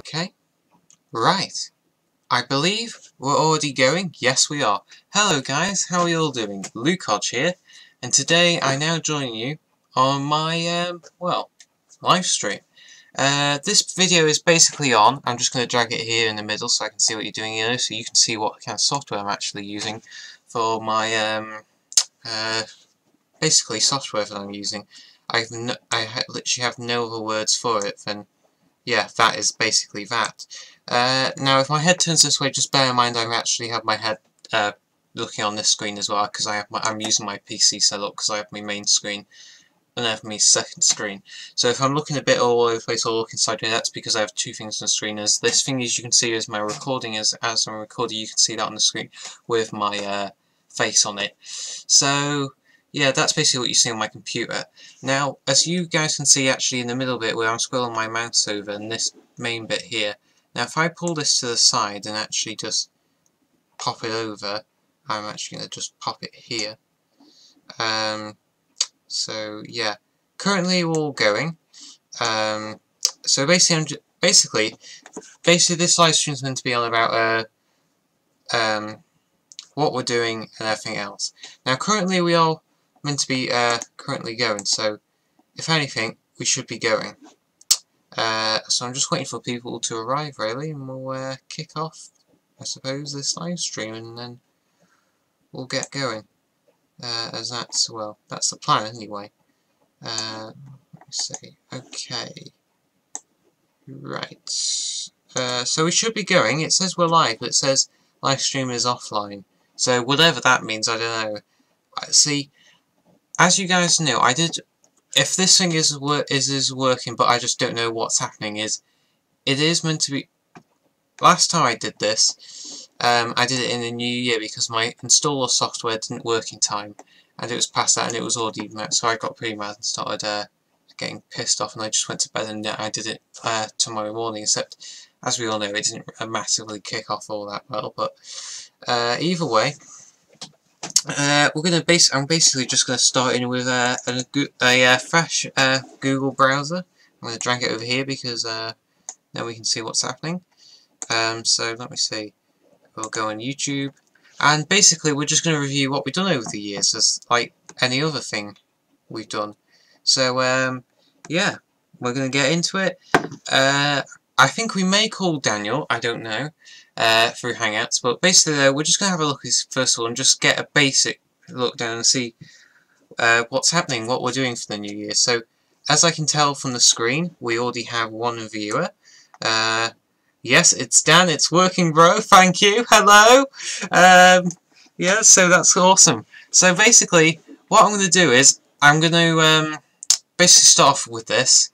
Okay, right. I believe we're already going. Yes, we are. Hello guys, how are you all doing? Lukodge here, and today I now join you on my, well, live stream. This video is basically on. I'm just going to drag it here in the middle so I can see what you're doing here, so you can see what kind of software I'm actually using for my, basically software that I'm using. I literally have no other words for it than, yeah, that is basically that. Now, if my head turns this way, just bear in mind I actually have my head looking on this screen as well, because I'm using my PC setup because I have my main screen and I have my second screen. So if I'm looking a bit all over the place or looking sideways, that's because I have two things on the screen. As this thing, as you can see, is my recording. As I'm recording, you can see that on the screen with my face on it. So yeah, that's basically what you see on my computer. Now, as you guys can see actually in the middle bit where I'm scrolling my mouse over and this main bit here, now if I pull this to the side and actually just pop it over, I'm actually going to just pop it here. So yeah, currently we're all going. So basically this live stream is meant to be on about what we're doing and everything else. Now currently we are meant to be currently going, so if anything we should be going. So I'm just waiting for people to arrive really, and we'll kick off, I suppose, this live stream, and then we'll get going. As that's, well, that's the plan anyway. Let me see. Okay. Right. So we should be going. It says we're live, but it says live stream is offline. So whatever that means, I don't know. See, as you guys know, if this thing is working, but I just don't know what's happening, it is meant to be. Last time I did this, I did it in the new year because my installer software didn't work in time, and it was past that, and it was already met, so I got pretty mad and started getting pissed off, and I just went to bed and I did it tomorrow morning. Except, as we all know, it didn't massively kick off all that well. But either way, I'm basically just gonna start in with a fresh Google browser. I'm gonna drag it over here because now we can see what's happening. So let me see. We'll go on YouTube, and basically we're just gonna review what we've done over the years, as like any other thing we've done. So yeah, we're gonna get into it. I think we may call Daniel, I don't know, through Hangouts, but basically we're just going to have a look first of all and just get a basic look down and see what's happening, what we're doing for the new year. So, as I can tell from the screen, we already have one viewer. Yes, it's Dan, it's working, bro, thank you, hello! Yeah, so that's awesome. So basically, what I'm going to do is, I'm going to basically start off with this,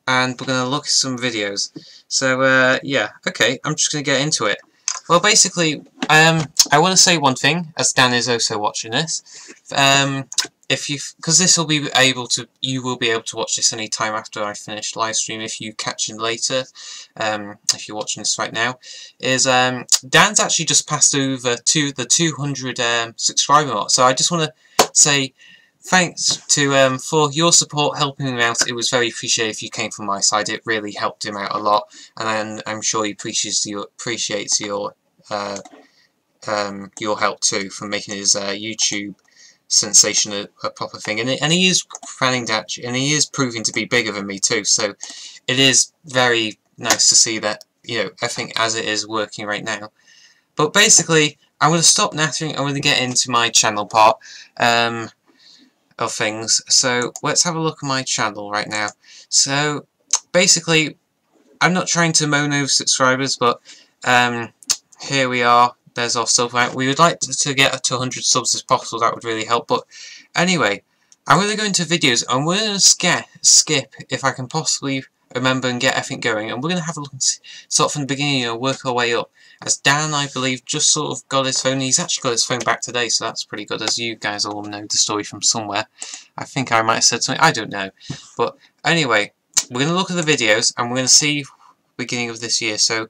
and we're going to look at some videos. So yeah, okay, I'm just going to get into it. Well, basically, I want to say one thing, as Dan is also watching this. Because this will be you will be able to watch this any time after I finish live stream. If you catch it later, if you're watching this right now, Dan's actually just passed over to the 200 subscriber mark. So I just want to say thanks to for your support, helping him out. It was very appreciated if you came from my side. It really helped him out a lot, and I'm sure he appreciates your help too, for making his YouTube sensation a proper thing. And he is planning that, and he is proving to be bigger than me too. So it is very nice to see that, you know, everything as it is working right now. But basically, I'm going to stop nattering. I'm going to get into my channel part. Of things. So let's have a look at my channel right now. So basically, I'm not trying to moan over subscribers, but here we are. There's our sub rank. We would like to get to 100 subs as possible. That would really help. But anyway, I'm going to go into videos. I'm going to skip if I can possibly remember and get everything going. And we're going to have a look and start from the beginning and work our way up. As Dan, I believe, just sort of got his phone. He's actually got his phone back today, so that's pretty good, as you guys all know the story from somewhere. I think I might have said something, I don't know. But anyway, we're going to look at the videos, and we're going to see the beginning of this year. So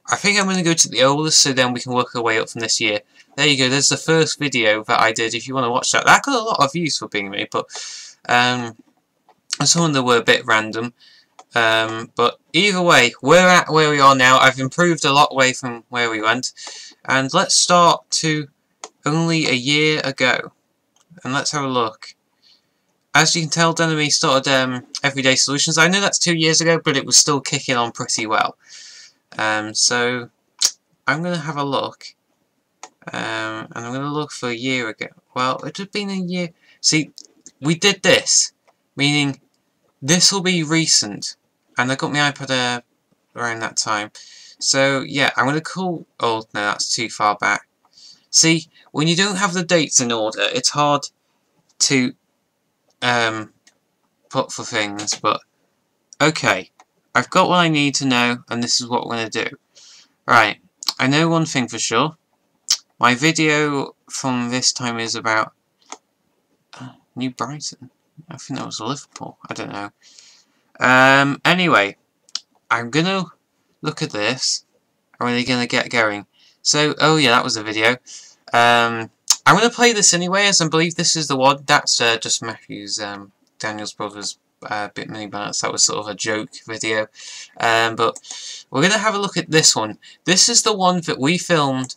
I think I'm going to go to the oldest, so then we can work our way up from this year. There you go, there's the first video that I did, if you want to watch that. That got a lot of views for being me, but some of them were a bit random. But either way, we're at where we are now. I've improved a lot away from where we went. And let's start to only a year ago. And let's have a look. As you can tell, Dan and me started Everyday Solutions. I know that's 2 years ago, but it was still kicking on pretty well. So I'm going to have a look. And I'm going to look for a year ago. Well, it had been a year. See, we did this, meaning this will be recent. And I got my iPad around that time. So, yeah, I'm going to call... Oh, no, that's too far back. See, when you don't have the dates in order, it's hard to put for things. But, okay, I've got what I need to know, and this is what we're going to do. Right, I know one thing for sure. My video from this time is about New Brighton. I think that was Liverpool. I don't know. Anyway, I'm going to look at this. I'm really going to get going. So, oh yeah, that was a video. I'm going to play this anyway, as I believe this is the one. That's just Matthew's, Daniel's brother's bit mini balance. That was sort of a joke video. But we're going to have a look at this one. This is the one that we filmed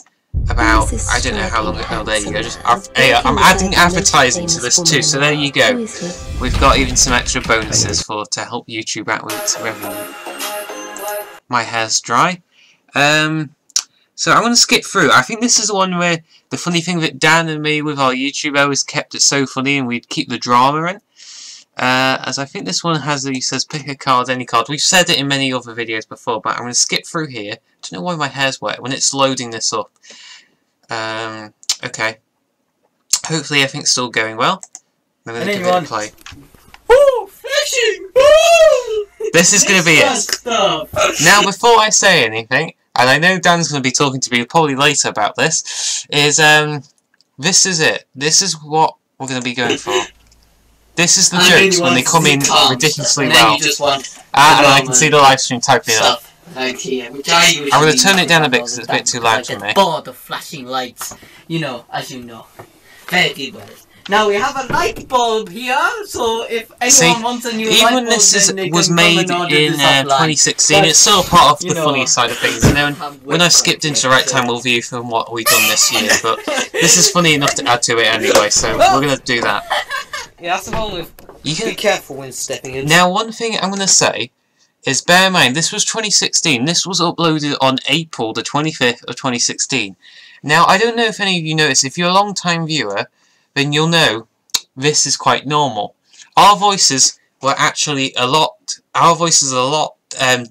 about, I don't know how long ago. There you go. I'm adding advertising to this too, so there you go. We've got even some extra bonuses to help YouTube out with its revenue. My hair's dry. So I'm going to skip through. I think this is the one where the funny thing that Dan and me with our YouTube always kept it so funny, and we'd keep the drama in. As I think this one has, he says, pick a card, any card. We've said it in many other videos before, but I'm going to skip through here. I don't know why my hair's wet when it's loading this up. Okay. Hopefully everything's still going well. I'm going to give it a play. Woo! Fishing! Woo! This is going to be it. Now, before I say anything, and I know Dan's going to be talking to me probably later about this, is, this is it. This is what we're going to be going for. This is the jokes when they come in ridiculously well. And I can see the live stream typing up. Like here, which I'm going to turn it down a bit because it's a bit too loud for me. Bored of flashing lights, you know, as you know. Very well. Now we have a light bulb here, so if anyone wants a new light bulb, even this was made in 2016, it's still part of the funny side of things. And then when I skipped into the right time, we'll view from what we've done this year. But this is funny enough to add to it anyway, so we're going to do that. Yeah, that's the problem with... You can be careful when stepping in. Now, one thing I'm going to say is, bear in mind, this was 2016. This was uploaded on April the 25th of 2016. Now, I don't know if any of you noticed, if you're a long-time viewer, then you'll know this is quite normal. Our voices were actually a lot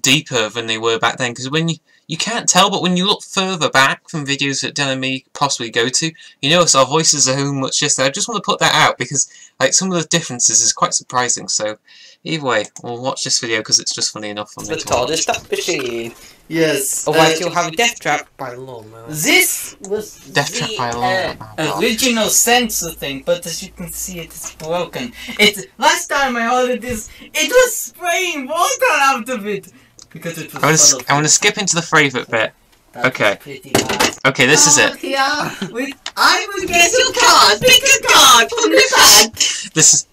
deeper than they were back then, because when you can't tell, but when you look further back from videos that Dan and me possibly go to, you notice our voices are much just there. I just want to put that out because like some of the differences is quite surprising. So either way, we'll watch this video because it's just funny enough for me to watch. Stop machine. Yes. Otherwise you'll have a death trap by a lawnmower. This was the original sensor thing, but as you can see, it is broken. Last time I ordered this, it was spraying water out of it because it was. I'm gonna skip into the favourite bit. Okay. Okay, this is it. I will get your card. Pick a card from the bag. This is.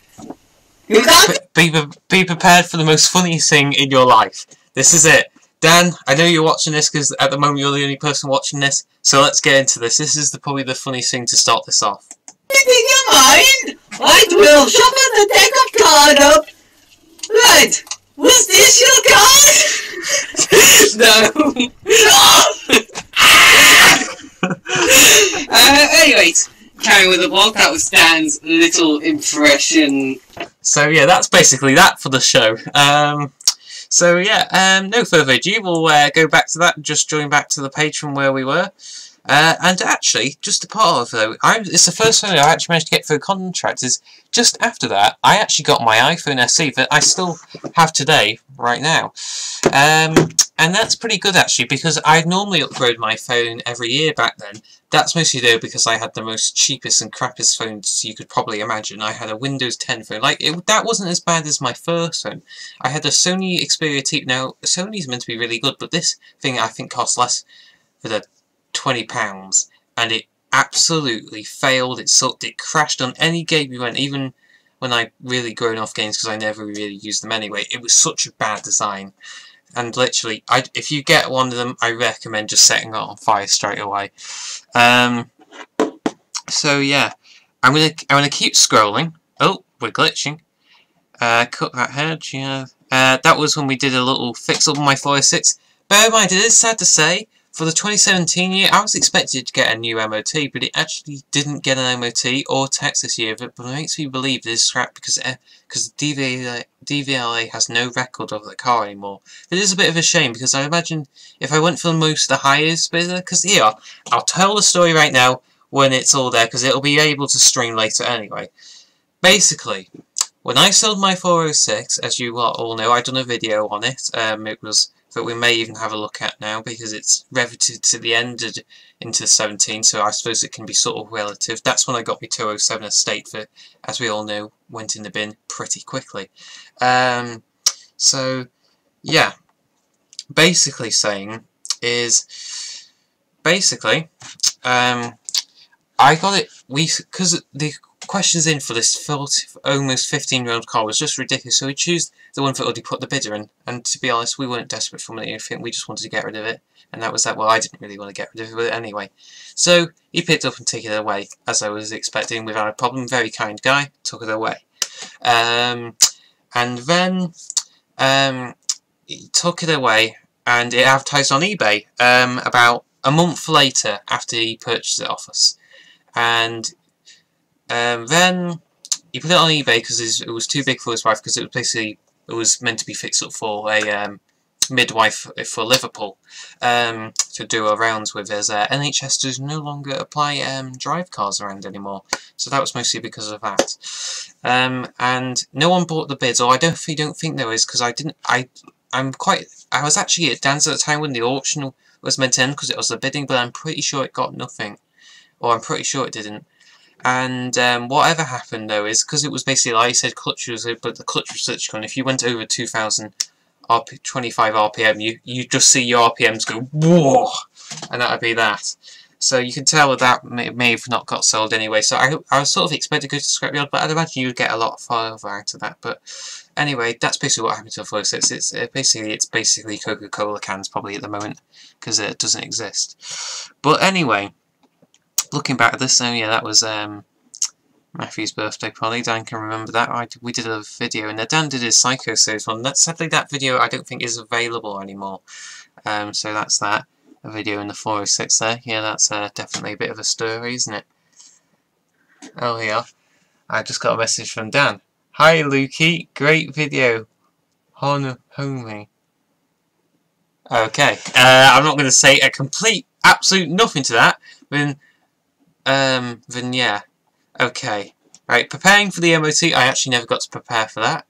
You can't. Be prepared for the most funniest thing in your life. This is it. Dan, I know you're watching this because at the moment you're the only person watching this, so let's get into this. This is probably the funniest thing to start this off. In your mind, I will shuffle the deck of cards up. Right, was this your card? No. Anyways, carrying with the vlog, that was Dan's little impression. So yeah, that's basically that for the show. So yeah, no further ado, we'll go back to that and just join back to the page from where we were. And actually, just a part of though, it's the first time I actually managed to get through a contract. Is just after that, I actually got my iPhone SE that I still have today, right now. And that's pretty good actually, because I'd normally upgrade my phone every year back then. That's mostly though because I had the most cheapest and crappiest phones you could probably imagine. I had a Windows 10 phone. That wasn't as bad as my first phone. I had a Sony Xperia T. Now, Sony's meant to be really good, but this thing I think cost less for the £20, and it absolutely failed. It sucked. It crashed on any game you went. Even when I really grown off games because I never really used them anyway. It was such a bad design. And literally, if you get one of them, I recommend just setting it on fire straight away. So yeah, I'm gonna keep scrolling. Oh, we're glitching. Cut that head. Yeah. That was when we did a little fix up on my 406. Bear in mind, it is sad to say, for the 2017 year, I was expected to get a new MOT, but it actually didn't get an MOT or tax this year. But it makes me believe it is scrapped because DVLA has no record of the car anymore. It is a bit of a shame because I imagine if I went for most of the highest bidder, because here, I'll tell the story right now when it's all there, because it'll be able to stream later anyway. Basically, when I sold my 406, as you all know, I've done a video on it. It was that we may even have a look at now because it's reverted to the end into 17, so I suppose it can be sort of relative. That's when I got my 207 estate that, as we all know, went in the bin pretty quickly. So, yeah, basically saying is, basically, I got it, because the questions in for this almost 15-year-old car was just ridiculous, so we chose the one that already put the bidder in, and to be honest, we weren't desperate for anything, we just wanted to get rid of it, and that was that. Well, I didn't really want to get rid of it anyway. So, he picked up and took it away, as I was expecting, without a problem. Very kind guy, took it away. And then, he took it away, and it advertised on eBay, about a month later, after he purchased it off us. And then he put it on eBay because it was too big for his wife, because it was meant to be fixed up for a midwife for Liverpool to do her rounds with, as NHS does no longer apply drive cars around anymore. So that was mostly because of that. And no one bought the bids, or I don't think there is, because I was actually at Dan's at the time when the auction was meant to end, because it was the bidding, but I'm pretty sure it got nothing. Or I'm pretty sure it didn't. And whatever happened though is, because it was basically like I said, but the clutch was such gun. If you went over 2025 RPM, you just see your RPMs go whoa, and that would be that. So you can tell that may have not got sold anyway. So I was sort of expecting to go to scrapyard, but I'd imagine you'd get a lot farther out of that. But anyway, that's basically what happened to the 406. It's basically Coca-Cola cans probably at the moment, because it doesn't exist. But anyway, looking back at this, so yeah, that was Matthew's birthday party. Dan can remember that. We did a video, and Dan did his Psycho Series one. Sadly, that video I don't think is available anymore. So that's that. A video in the 406 there. Yeah, that's definitely a bit of a story, isn't it? Oh yeah, I just got a message from Dan. Hi Lukey, great video. Homie. Okay, I'm not going to say a complete, absolute nothing to that. Then yeah. Okay. Right, preparing for the MOT, I actually never got to prepare for that.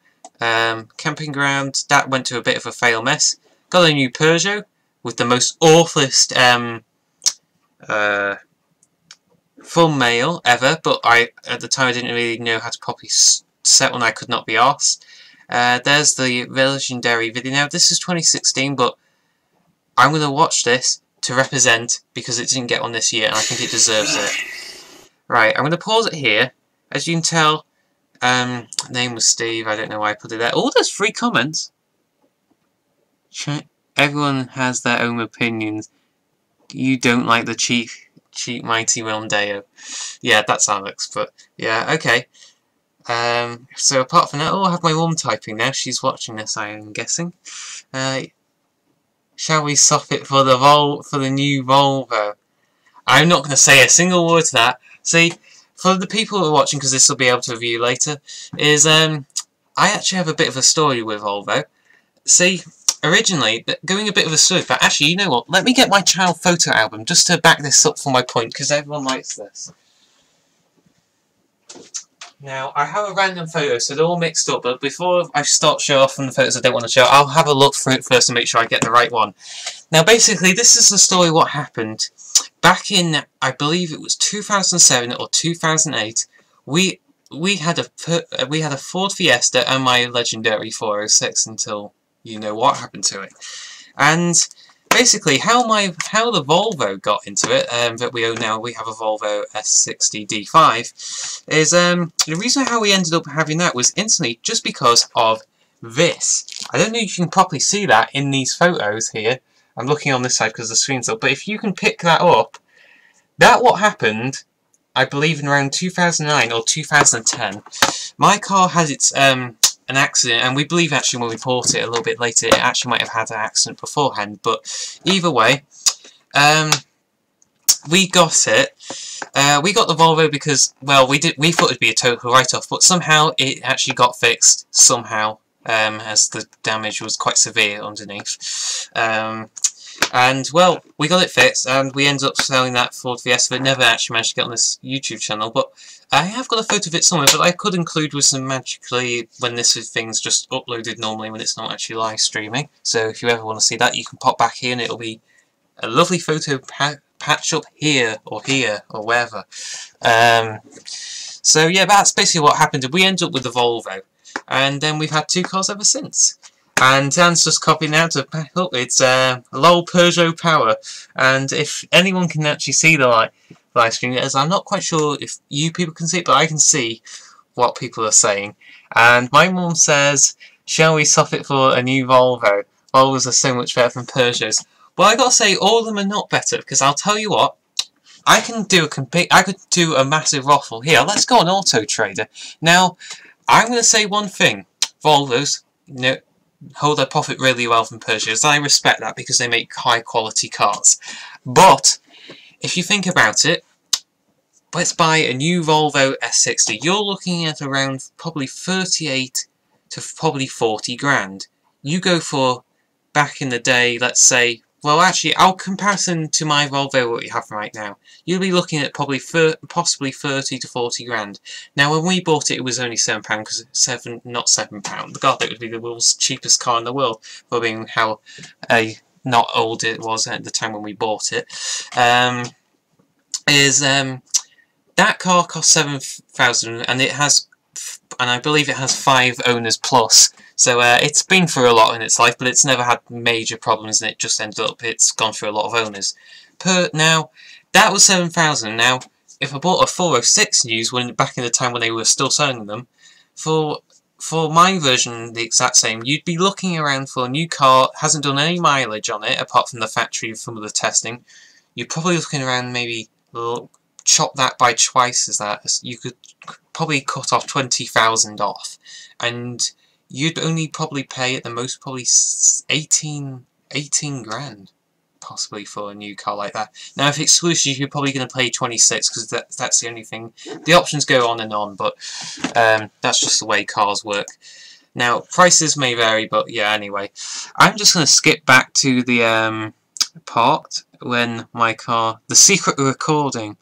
Camping ground, that went to a bit of a fail mess. Got a new Peugeot with the most awfulest thumbnail ever, but at the time I didn't really know how to properly set one. I could not be arsed. There's the legendary video. Now this is 2016, but I'm going to watch this to represent, because it didn't get one this year and I think it deserves it. Right, I'm going to pause it here. As you can tell, name was Steve. I don't know why I put it there. Oh, there's 3 comments. Everyone has their own opinions. You don't like the cheap mighty Mondeo. Yeah, that's Alex, but yeah, okay. So apart from that, I have my mum typing now. She's watching this, I am guessing. Shall we swap it for the new Volvo? I'm not going to say a single word to that. See, for the people who are watching, because this will be able to view later, is I actually have a bit of a story with Volvo. See, originally, going a bit of a story, but actually, you know what? Let me get my child photo album just to back this up for my point, because everyone likes this. Now, I have a random photo, so they're all mixed up, but before I start showing off from the photos I don't want to show, I'll have a look through it first and make sure I get the right one. Now, basically, this is the story what happened. Back in, I believe it was 2007 or 2008, we had a Ford Fiesta and my legendary 406 until you know what happened to it. And basically how the Volvo got into it, that we own now, we have a Volvo S60 D5, is the reason how we ended up having that was instantly just because of this. I don't know if you can properly see that in these photos here. I'm looking on this side because the screen's up, but if you can pick that up, that what happened, I believe in around 2009 or 2010. My car had its an accident, and we believe actually when we bought it a little bit later, it actually might have had an accident beforehand. But either way, we got it. We got the Volvo because, well, we thought it'd be a total write-off, but somehow it actually got fixed somehow, as the damage was quite severe underneath. And, well, we got it fixed, and we ended up selling that Ford Fiesta, but never actually managed to get on this YouTube channel. But I have got a photo of it somewhere, but I could include with some magically when this thing's just uploaded normally when it's not actually live streaming. So if you ever want to see that, you can pop back here, and it'll be a lovely photo patch up here, or wherever. So, yeah, that's basically what happened. We ended up with the Volvo, and then we've had 2 cars ever since. And Dan's just copying out to back up. It's LOL Peugeot Power. And if anyone can actually see the live stream, as I'm not quite sure if you people can see it, but I can see what people are saying. And my mum says, shall we swap it for a new Volvo? Volvos are so much better than Peugeots. Well, I gotta say, all of them are not better, because I'll tell you what, I could do a massive raffle. Here, let's go on Auto Trader. Now, I'm gonna say one thing. Volvos, hold their profit really well from Peugeots. I respect that because they make high quality cars. But if you think about it, let's buy a new Volvo S60. You're looking at around probably 38 to probably 40 grand. You go for, back in the day, let's say, well actually, our comparison to my Volvo what we have right now, you'll be looking at probably possibly 30 to 40 grand. Now when we bought it, it was only £7 because it's not £7. God, that would be the world's cheapest car in the world, for being how not old it was at the time when we bought it. That car cost £7,000, and it has, and I believe it has 5 owners plus. So it's been through a lot in its life, but it's never had major problems, and it just ended up, it's gone through a lot of owners. Now, that was £7,000. Now, if I bought a 406 used back in the time when they were still selling them, for my version, the exact same, you'd be looking around for a new car, hasn't done any mileage on it, apart from the factory from the testing. You're probably looking around maybe, chop that by twice as that, you could probably cut off 20,000 off, and you'd only probably pay at the most probably 18 grand possibly for a new car like that. Now if exclusive, you're probably going to pay 26 because that's the only thing. The options go on and on, but that's just the way cars work. Now prices may vary, but yeah, anyway, I'm just going to skip back to the part when my car, the secret recording.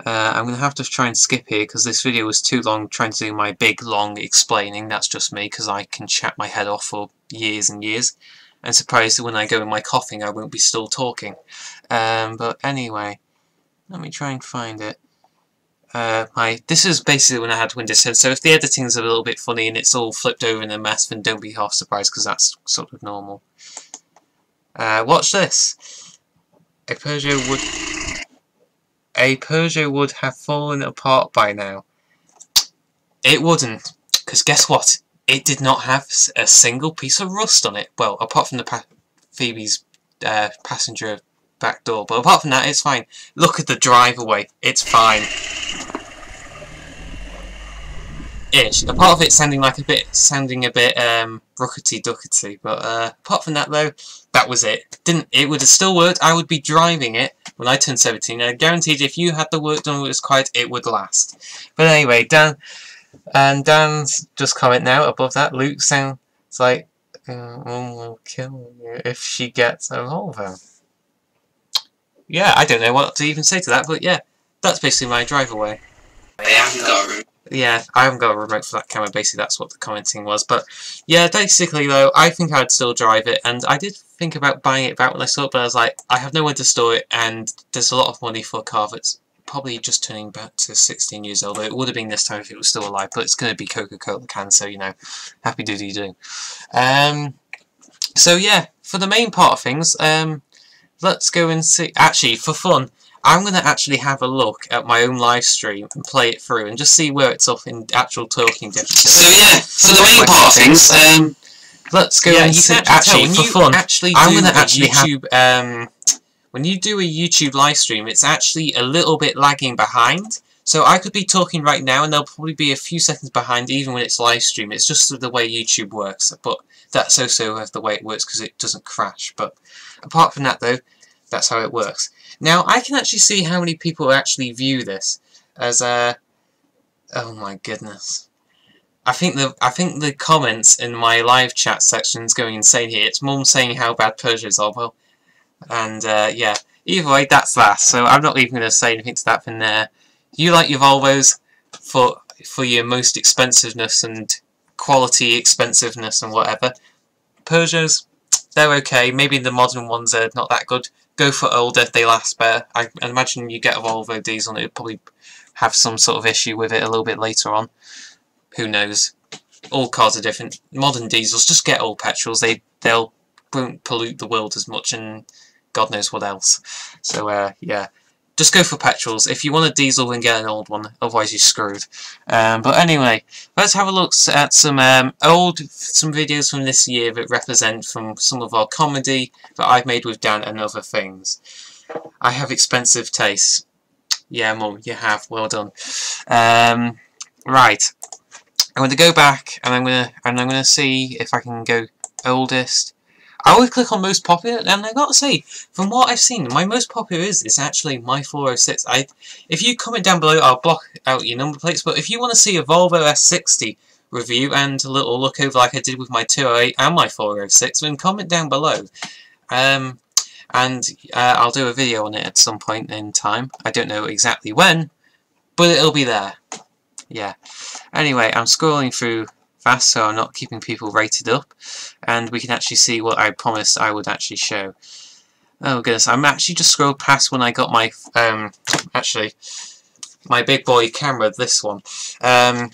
I'm going to have to try and skip here because this video was too long trying to do my big long explaining. That's just me because I can chat my head off for years and years. And surprised that when I go in my coughing I won't be still talking. But anyway, let me try and find it. This is basically when I had Windows 10, so if the editing's a little bit funny and it's all flipped over in a mess, then don't be half surprised because that's sort of normal. Watch this. A Peugeot would have fallen apart by now. It wouldn't, because guess what? It did not have a single piece of rust on it. Well, apart from the Phoebe's passenger back door, but apart from that, it's fine. Look at the driveway; it's fine. Ish. A part of it sounding a bit rookety duckety, but apart from that though, that was it. It would have still worked. I would be driving it when I turned 17. I guaranteed if you had the work done, it was quiet, it would last. But anyway, Dan's just comment now above that. Luke sounds like Mum will kill you if she gets a Volvo. Yeah, I don't know what to even say to that, but yeah, that's basically my drive away. Yeah, I haven't got a remote for that camera, basically that's what the commenting was. But yeah, basically though, I think I'd still drive it, and I did think about buying it back when I saw it, but I was like, I have nowhere to store it, and there's a lot of money for a car that's probably just turning back to 16 years old. It would have been this time if it was still alive, but it's going to be Coca-Cola can, so you know, happy doody do. So yeah, for the main part of things, let's go and see. Actually, for fun, I'm going to actually have a look at my own live stream and play it through and just see where it's up in actual talking differences. So yeah, for the main part of things, let's go and see. Actually, for fun, I'm going to actually YouTube. When you do a YouTube live stream, it's actually a little bit lagging behind. So I could be talking right now and there'll probably be a few seconds behind even when it's live stream. It's just the way YouTube works. But that's also the way it works because it doesn't crash. But apart from that though, that's how it works. Now I can actually see how many people actually view this as oh my goodness. I think the comments in my live chat section is going insane here. It's Mum saying how bad Peugeots are, well, and yeah. Either way, that's that. So I'm not even going to say anything to that from there. You like your Volvos for your most expensiveness and quality expensiveness and whatever. Peugeots, they're okay. Maybe the modern ones are not that good. Go for older, they last better. I imagine you get a Volvo diesel and it would probably have some sort of issue with it a little bit later on. Who knows? All cars are different. Modern diesels, just get old petrols. They'll won't pollute the world as much and God knows what else. So yeah. Just go for petrols. If you want a diesel, then get an old one. Otherwise, you're screwed. But anyway, let's have a look at some videos from this year that represent from some of our comedy that I've made with Dan and other things. I have expensive tastes. Yeah, Mum, you have. Well done. Right. I'm going to go back and I'm going to see if I can go oldest. I always click on most popular, and I gotta say, from what I've seen, my most popular is actually my 406. If you comment down below, I'll block out your number plates, but if you want to see a Volvo S60 review and a little look over like I did with my 208 and my 406, then comment down below. And I'll do a video on it at some point in time. I don't know exactly when, but it'll be there. Yeah. Anyway, I'm scrolling through fast, so I'm not keeping people rated up, and we can actually see what I promised I would actually show. Oh goodness, I'm actually just scrolled past when I got my actually my big boy camera. This one I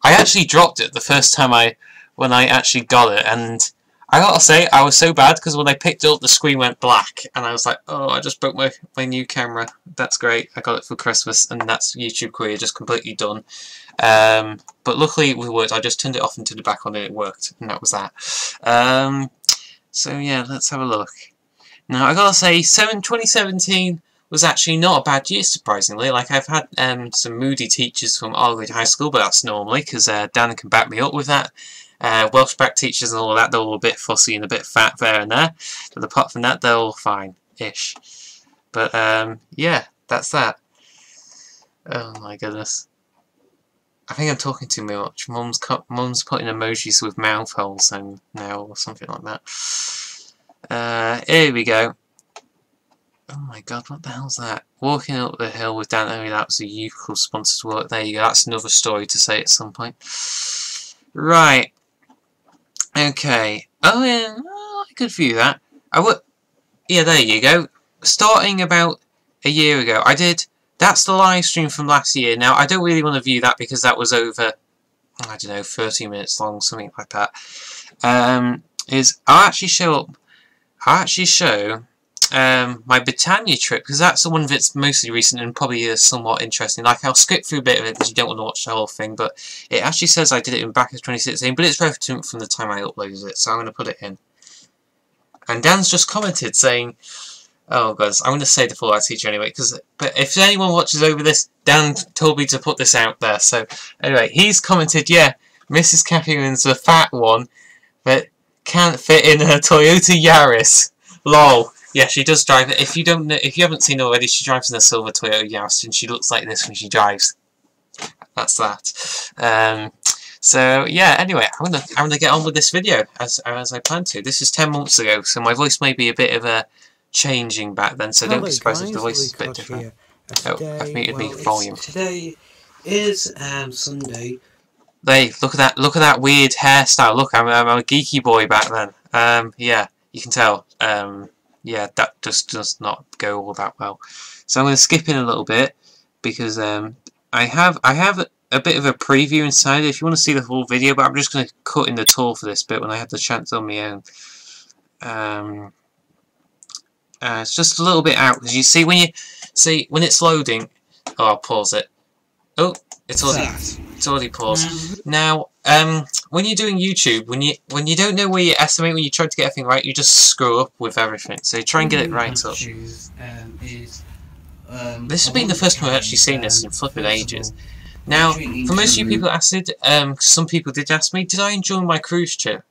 actually dropped it the first time when I actually got it, and I gotta say I was so bad because when I picked it up the screen went black and I was like, oh, I just broke my new camera. That's great, I got it for Christmas, and that's YouTube career just completely done. But luckily it worked. I just turned it off and turned it back on and it worked, and that was that. So yeah, let's have a look. Now I gotta say 2017 was actually not a bad year, surprisingly. Like, I've had some moody teachers from Aldgate High School, but that's normally because Dan can back me up with that. Welsh back teachers and all of that, they're all a bit fussy and a bit fat there and there, but apart from that they're all fine-ish. But yeah, that's that. Oh my goodness, I think I'm talking too much. Mum's putting emojis with mouth holes and now or something like that. Here we go. Oh my god, what the hell's that? Walking up the hill with Dan. Oh, that was a youth club sponsored work. There you go, that's another story to say at some point. Right. Okay. Oh yeah, I could view that. Yeah, there you go. Starting about a year ago, that's the live stream from last year. Now, I don't really want to view that because that was over, I don't know, 30 minutes long, something like that. I'll actually show my Britannia trip, because that's the one that's mostly recent and probably is somewhat interesting. Like, I'll skip through a bit of it because you don't want to watch the whole thing, but it actually says I did it back in 2016, but it's relevant from the time I uploaded it, so I'm going to put it in. And Dan's just commented saying, oh god, I'm going to say the Fallout teacher anyway, but if anyone watches over this, Dan told me to put this out there. So anyway, he's commented, yeah, Mrs. Caffey's the fat one that can't fit in her Toyota Yaris. Lol. Yeah, she does drive it. If you haven't seen her already, she drives in a silver Toyota Yaris, and she looks like this when she drives. That's that. So yeah. Anyway, I'm gonna get on with this video as I planned to. This is 10 months ago, so my voice may be a bit of a changing back then. So don't be surprised if the voice is a bit different. Oh, I've muted me volume. Today is Sunday. Hey, look at that weird hairstyle. Look, I'm a geeky boy back then. Yeah, you can tell. Yeah, that just does not go all that well. So I'm going to skip in a little bit because I have a bit of a preview inside if you want to see the full video, but I'm just going to cut in the tour for this bit when I have the chance on my own. It's just a little bit out because you see when it's loading. Oh, I'll pause it. Oh, it's already paused. Now, when you're doing YouTube, when you don't know where you estimate, when you try to get everything right, you just screw up with everything. So you try and get it right up. This has been the first time I've actually seen this in flipping ages. Now, for most of you people asked, some people did ask me, did I enjoy my cruise trip?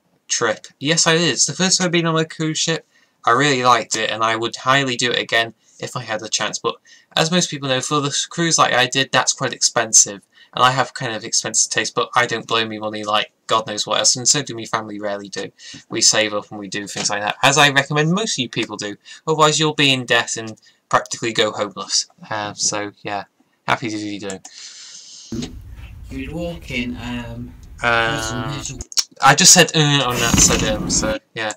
Yes, I did. It's the first time I've been on a cruise ship. I really liked it, and I would highly do it again if I had the chance. But as most people know, for the cruise like I did, that's quite expensive. And I have kind of expensive taste, but I don't blow me money like God knows what else, and so do my family rarely do. We save up and we do things like that, as I recommend most of you people do. Otherwise you'll be in debt and practically go homeless. So yeah, happy to be doing. You'd walk in, I just said on that, so yeah,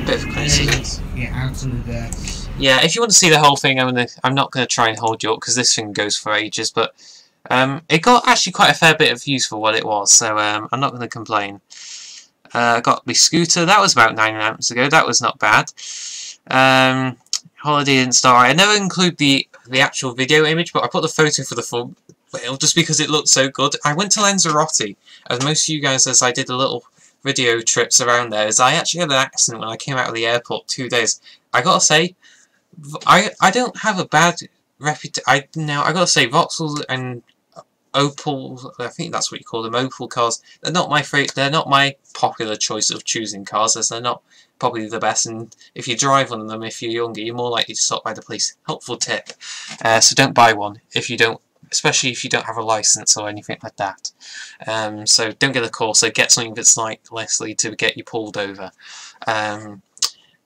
bit of a coincidence. Yeah, out on the desk. Yeah, if you want to see the whole thing, I'm not going to try and hold you up because this thing goes for ages, but it got actually quite a fair bit of views for what it was, so I'm not going to complain. Got my scooter, that was about 9 months ago, that was not bad. Holiday didn't start. I never include the actual video image, but I put the photo for the thumbnail just because it looked so good. I went to Lanzarote, as most of you guys, as I did a little video trips around there, as I actually had an accident when I came out of the airport 2 days. I gotta say, I don't have a bad reputation. I gotta say, Vauxhall and Opel, I think that's what you call them, Opel cars, they're not my popular choice of choosing cars, as they're not probably the best, and if you drive one of them, if you're younger, you're more likely to stop by the police. Helpful tip. So don't buy one if you don't, especially if you don't have a license or anything like that. So don't get a Corsa, get something that's likely to get you pulled over.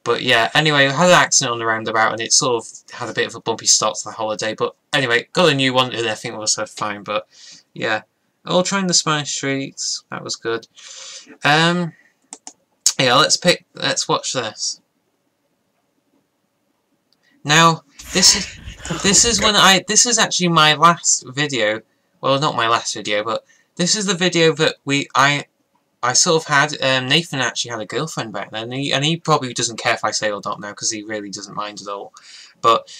But yeah, anyway, I had an accident on the roundabout and it sort of had a bit of a bumpy start to the holiday, but anyway, got a new one and everything was fine. But yeah, all trying the Spanish streets, that was good. Yeah, let's watch this. Now, this is actually my last video. Well, not my last video, but this is the video that I sort of had. Nathan actually had a girlfriend back then, and he probably doesn't care if I say or not now, because he really doesn't mind at all. But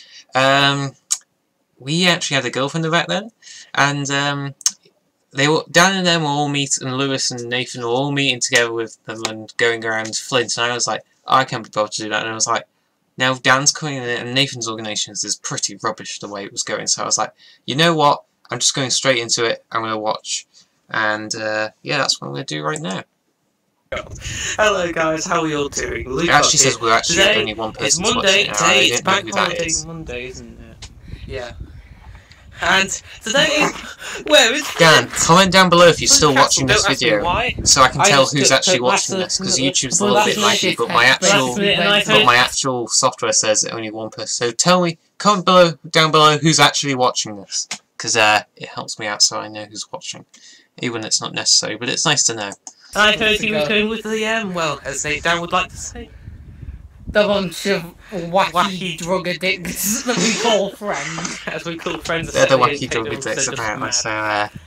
we actually had a girlfriend back then, and Dan and them were all meeting, and Lewis and Nathan were all meeting together with them and going around Flint, and I was like, oh, I can't be bothered to do that, and I was like, now Dan's coming in and Nathan's organisation is pretty rubbish the way it was going, so I was like, you know what, I'm just going straight into it, I'm going to watch, and yeah, that's what I'm going to do right now. Hello guys, how are you all doing? It actually says we're actually only one person Monday, watching. today it's Bank Holiday Monday, isn't it? Yeah. And today, where is Dan, comment down below if you're still watching this video, why. so I can tell who's actually watching this, because YouTube's a little bit laggy, but my actual software says only one person. So tell me, comment down below who's actually watching this, because it helps me out so I know who's watching, even if it's not necessary, but it's nice to know. I heard you were going with the well, as Dan would like to say, the bunch of wacky drug addicts that we call friends. As we call friends. They're the wacky drug addicts apparently, so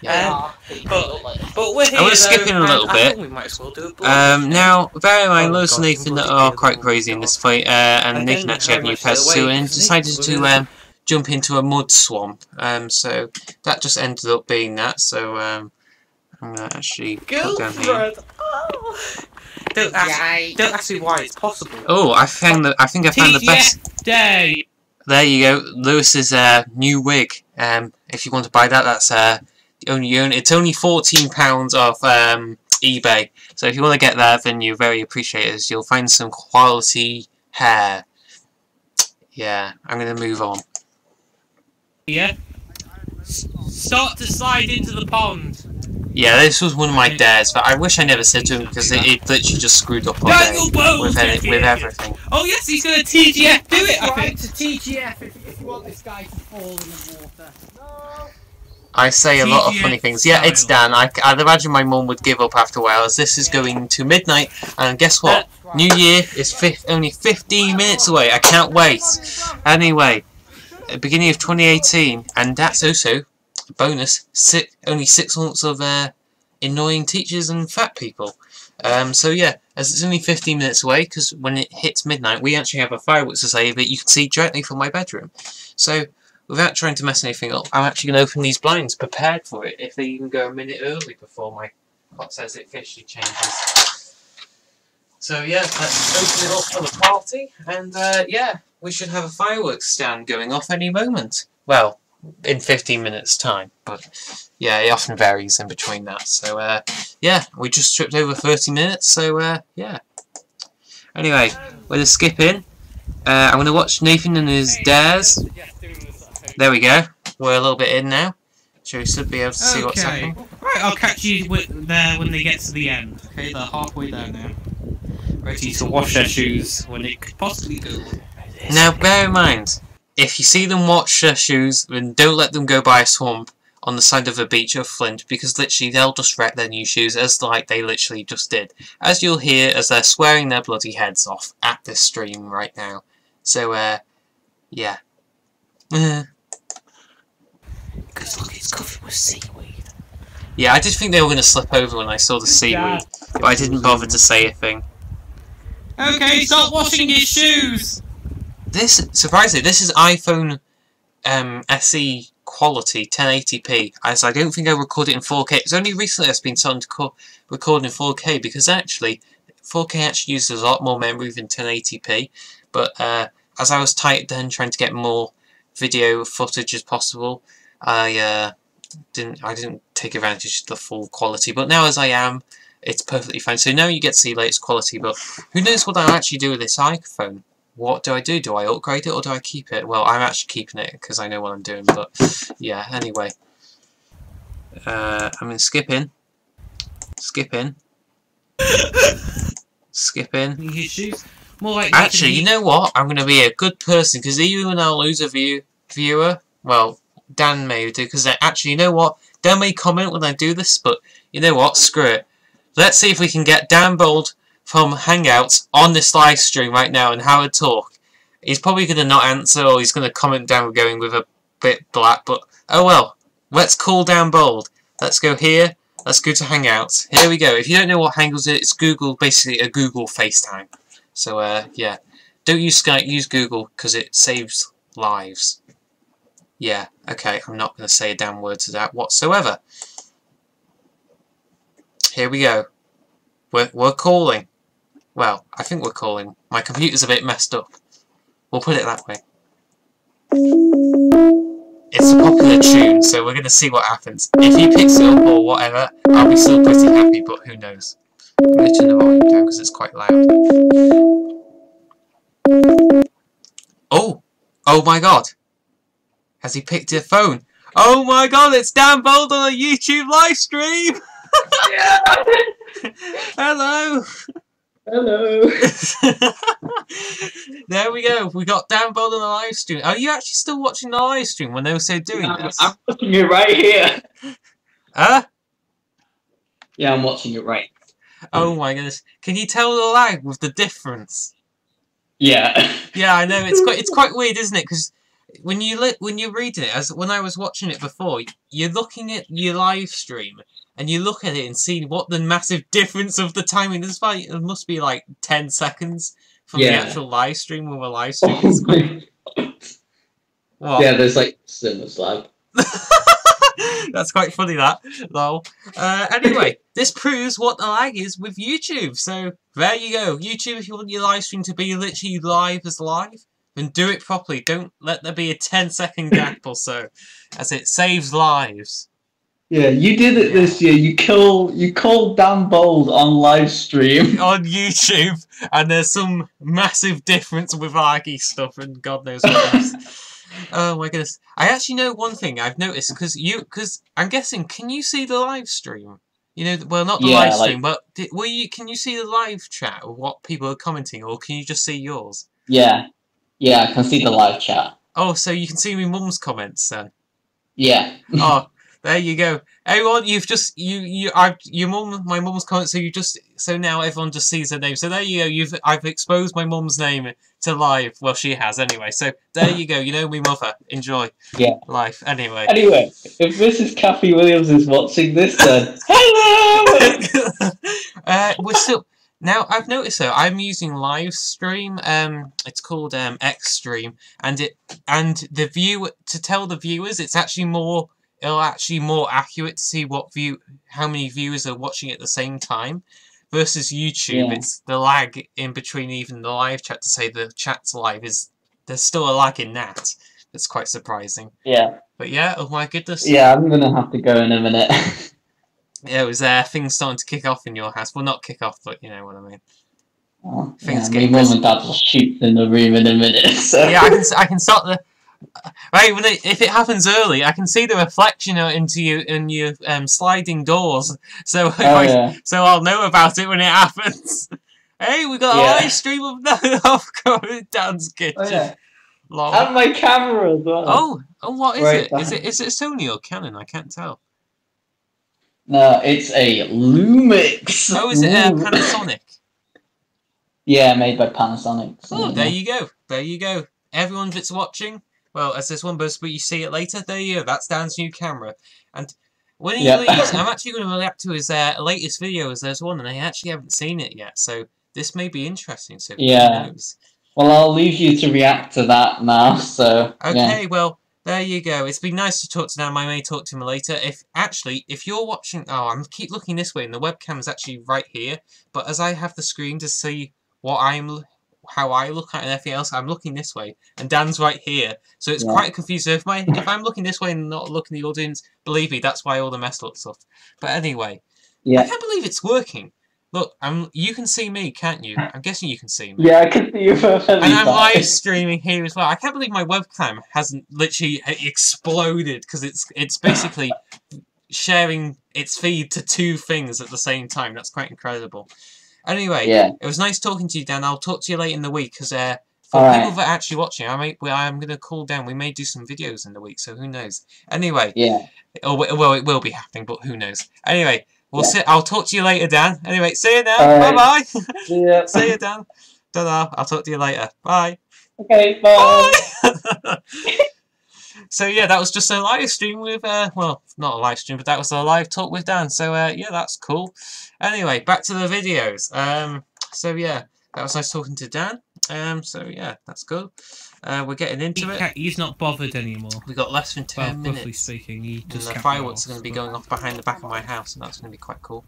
yeah. But we're here. I'm skipping a little bit. We might as well do a now, bear in mind, Lewis and Nathan are quite crazy in this fight, and Nathan actually had new pets too, and decided to jump into a mud swamp. So that just ended up being that. So I'm gonna actually put down here. Don't ask me why it's possible. Oh, I think I found the best. Day. There you go, Lewis's new wig. If you want to buy that, that's it's only £14 off eBay. So if you want to get that, then you're very appreciated. You'll find some quality hair. Yeah, I'm gonna move on. Yeah. Start to slide into the pond. Yeah, this was one of my dares, but I wish I never said to him because it literally just screwed up all day with everything. Oh yes, he's going to TGF do it, I think. to TGF if you want this guy to fall in the water. No. I say a lot of funny things. Yeah, it's Dan. I'd imagine my mum would give up after a while, as this is going to midnight, and guess what? New Year is only 15 minutes away. I can't wait. Anyway, beginning of 2018, and that's also bonus, only 6 months of annoying teachers and fat people. So yeah, as it's only 15 minutes away, because when it hits midnight, we actually have a fireworks display that you can see directly from my bedroom. So, without trying to mess anything up, I'm actually going to open these blinds, prepared for it, if they even go a minute early before my clock says it officially changes. So yeah, let's open it up for the party, and yeah, we should have a fireworks stand going off any moment. Well, in 15 minutes time, but yeah, it often varies in between that. So yeah, we just tripped over 30 minutes, so yeah. Anyway, we're going to skip in. I'm going to watch Nathan and his dares. There we go. We're a little bit in now, so we should be able to see what's happening. Right, I'll catch you there when they get to the end. Okay, they're halfway there now. Ready to wash their shoes when it could possibly go. Now, bear in mind, if you see them wash their shoes, then don't let them go by a swamp on the side of a beach of Flint, because literally they'll just wreck their new shoes, as like they literally just did. As you'll hear as they're swearing their bloody heads off at this stream right now. So, yeah. Because look, it's covered with seaweed. Yeah, I did think they were going to slip over when I saw the seaweed, but I didn't bother to say a thing. Okay, stop washing your shoes! This, surprisingly, this is iPhone SE quality, 1080p, as I don't think I record it in 4K. It's only recently I've been starting to record in 4K, because actually, 4K actually uses a lot more memory than 1080p, but as I was tight then trying to get more video footage as possible, I didn't take advantage of the full quality, but now as I am, it's perfectly fine. So now you get to see latest quality, but who knows what I'll actually do with this iPhone. What do I do? Do I upgrade it or do I keep it? Well, I'm actually keeping it because I know what I'm doing, but yeah, anyway. I'm going to skip in. Skip in. Skip in. His shoes. More like actually, you know what? I'm going to be a good person, because even when I'll lose a viewer, well, Dan may do, because actually, you know what? Dan may comment when I do this, but you know what? Screw it. Let's see if we can get Dan Bold from Hangouts on this live stream right now and have a talk. He's probably going to not answer, or he's going to comment down going with a bit black, but oh well. Let's call Dan Bold. Let's go here. Let's go to Hangouts. Here we go. If you don't know what Hangouts is, it's Google, basically a Google FaceTime. So yeah. Don't use Skype, use Google, because it saves lives. Yeah, okay, I'm not going to say a damn word to that whatsoever. Here we go. We're calling. Well, I think we're calling. My computer's a bit messed up. We'll put it that way. It's a popular tune, so we're going to see what happens. If he picks it up or whatever, I'll be still pretty happy, but who knows. I'm going to turn the volume down because it's quite loud. Oh! Oh my god! Has he picked a phone? Oh my god, it's Dan Bold on a YouTube live stream! Hello! Hello! There we go, we got Dan Bold on the live stream. Are you actually still watching the live stream when they were so doing this? I'm watching it right here. Huh? Yeah, I'm watching it right. Oh my goodness. Can you tell the lag with the difference? Yeah. Yeah, I know, it's quite weird, isn't it? Because when you're reading it, as when I was watching it before, you're looking at your live stream and you look at it and see what the massive difference of the timing. There's like, it must be like 10 seconds from the actual live stream when we're live streaming. What? Yeah, there's like so much lag. That's quite funny, that. Lol. Anyway, this proves what the lag is with YouTube. So there you go. YouTube, if you want your live stream to be literally live as live, then do it properly. Don't let there be a 10-second gap or so, as it saves lives. Yeah, you did it this year. You called Dan Bold on live stream on YouTube, and there's some massive difference with laggy stuff and God knows what else. Oh my goodness! I actually know one thing I've noticed, because I'm guessing, can you see the live stream? You know, well, not the live stream, but can you see the live chat or what people are commenting, or can you just see yours? Yeah, I can see the live chat. Oh, so you can see my mum's comments then? Yeah. Oh, There you go. Everyone, you've just my mum's comment. So now everyone just sees her name. So there you go. I've exposed my mum's name to live. Well, she has anyway. So there you go. You know me, mother. Enjoy. Yeah. Life anyway. Anyway, if Mrs. Kathy Williams is watching this, then hello. We're still. Now I've noticed though I'm using live stream. It's called Xstream, and the view to tell the viewers it's actually more. It'll actually more accurate to see how many viewers are watching at the same time, versus YouTube. Yeah. It's the lag in between even the live chat to say the chat's live there's still a lag in that. That's quite surprising. Yeah. But yeah, oh my goodness. Yeah, I'm gonna have to go in a minute. Yeah, it was things starting to kick off in your house. Well, not kick off, but you know what I mean. Oh, Things yeah, getting my mum and dad will shoot in the room in a minute. So. Yeah, I can start the. Right, if it happens early, I can see the reflection into you in your sliding doors. So so I'll know about it when it happens. Hey, we got a live stream of Dan's kitchen. Oh, yeah. Lol. And my camera as well. Oh, what is Right, it? Is it Sony or Canon? I can't tell. No, it's a Lumix. Oh, is it Panasonic? Yeah, made by Panasonic. Oh, there you go. There you go. Everyone that's watching, well, as this one but you see it later, there you go. That's Dan's new camera. And when he leaves, I'm actually going to react to his latest video as there's one, and I actually haven't seen it yet. So this may be interesting. So who knows? Well, I'll leave you to react to that now. So okay, well, there you go. It's been nice to talk to Dan. I may talk to him later. If you're watching, I keep looking this way, and the webcam is actually right here. But as I have the screen to see how I look at and everything else, I'm looking this way, and Dan's right here. So it's quite confusing. If I'm looking this way and not looking at the audience, believe me, that's why all the mess looks off. But anyway, I can't believe it's working. Look, you can see me, can't you? I'm guessing you can see me. Yeah, I can see you perfectly. And I'm live streaming here as well. I can't believe my webcam hasn't literally exploded, because it's basically sharing its feed to two things at the same time. That's quite incredible. Anyway, it was nice talking to you, Dan. I'll talk to you late in the week, because for people that are actually watching, I'm going to call down. We may do some videos in the week, so who knows? Anyway, well, it will be happening, but who knows? Anyway. I'll talk to you later, Dan. Anyway, see you now. Bye-bye. See ya. See you, Dan. Ta-da. I'll talk to you later. Bye. Okay, bye. So, yeah, that was just a live stream with, well, not a live stream, but that was a live talk with Dan. So, yeah, that's cool. Anyway, back to the videos. So, yeah, that was nice talking to Dan. So, yeah, that's good. We're getting into it. He's not bothered anymore. We got less than 10 minutes. Roughly speaking, he just and the fireworks are going to be going off behind the back of my house, and that's going to be quite cool.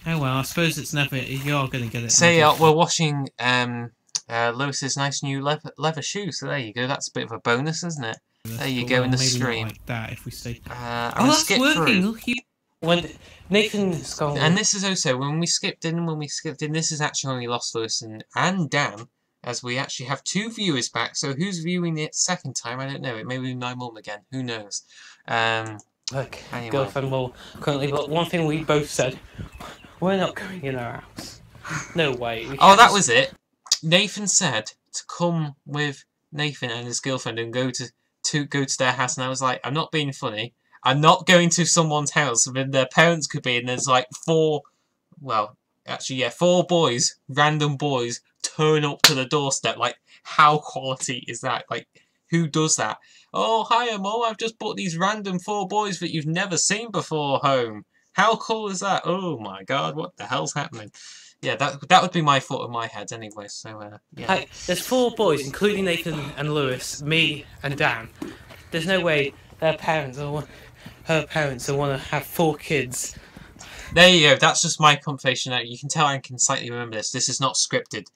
Oh well, I suppose it's never. You're going to get it. So yeah, we're watching Lewis's nice new leather shoes. So there you go. That's a bit of a bonus, isn't it? There you go in the stream. Like that, if we stay. I'm gonna skip through. When Nathan's gone. And this is also when we skipped in. This is actually only lost Lewis and Dan, as we actually have two viewers back. So who's viewing it second time? I don't know. It may be my mum again. Who knows? Look, anyway. Girlfriend will currently. But one thing we both said, we're not going in our house. No way. Oh, that was it. Nathan said to come with Nathan and his girlfriend and go to their house, and I was like, I'm not being funny. I'm not going to someone's house when their parents could be, and there's like four boys, random boys, turn up to the doorstep. Like, how quality is that? Like, who does that? Oh, hiya, Mum, I've just brought these random 4 boys that you've never seen before home. How cool is that? Oh my god, what the hell's happening? Yeah, that would be my thought in my head anyway, so, yeah. Hey, there's 4 boys, including Nathan and Lewis, me and Dan. There's no way their parents or her parents will want to have 4 kids. There you go, that's just my conversation. You can tell I can slightly remember this. This is not scripted.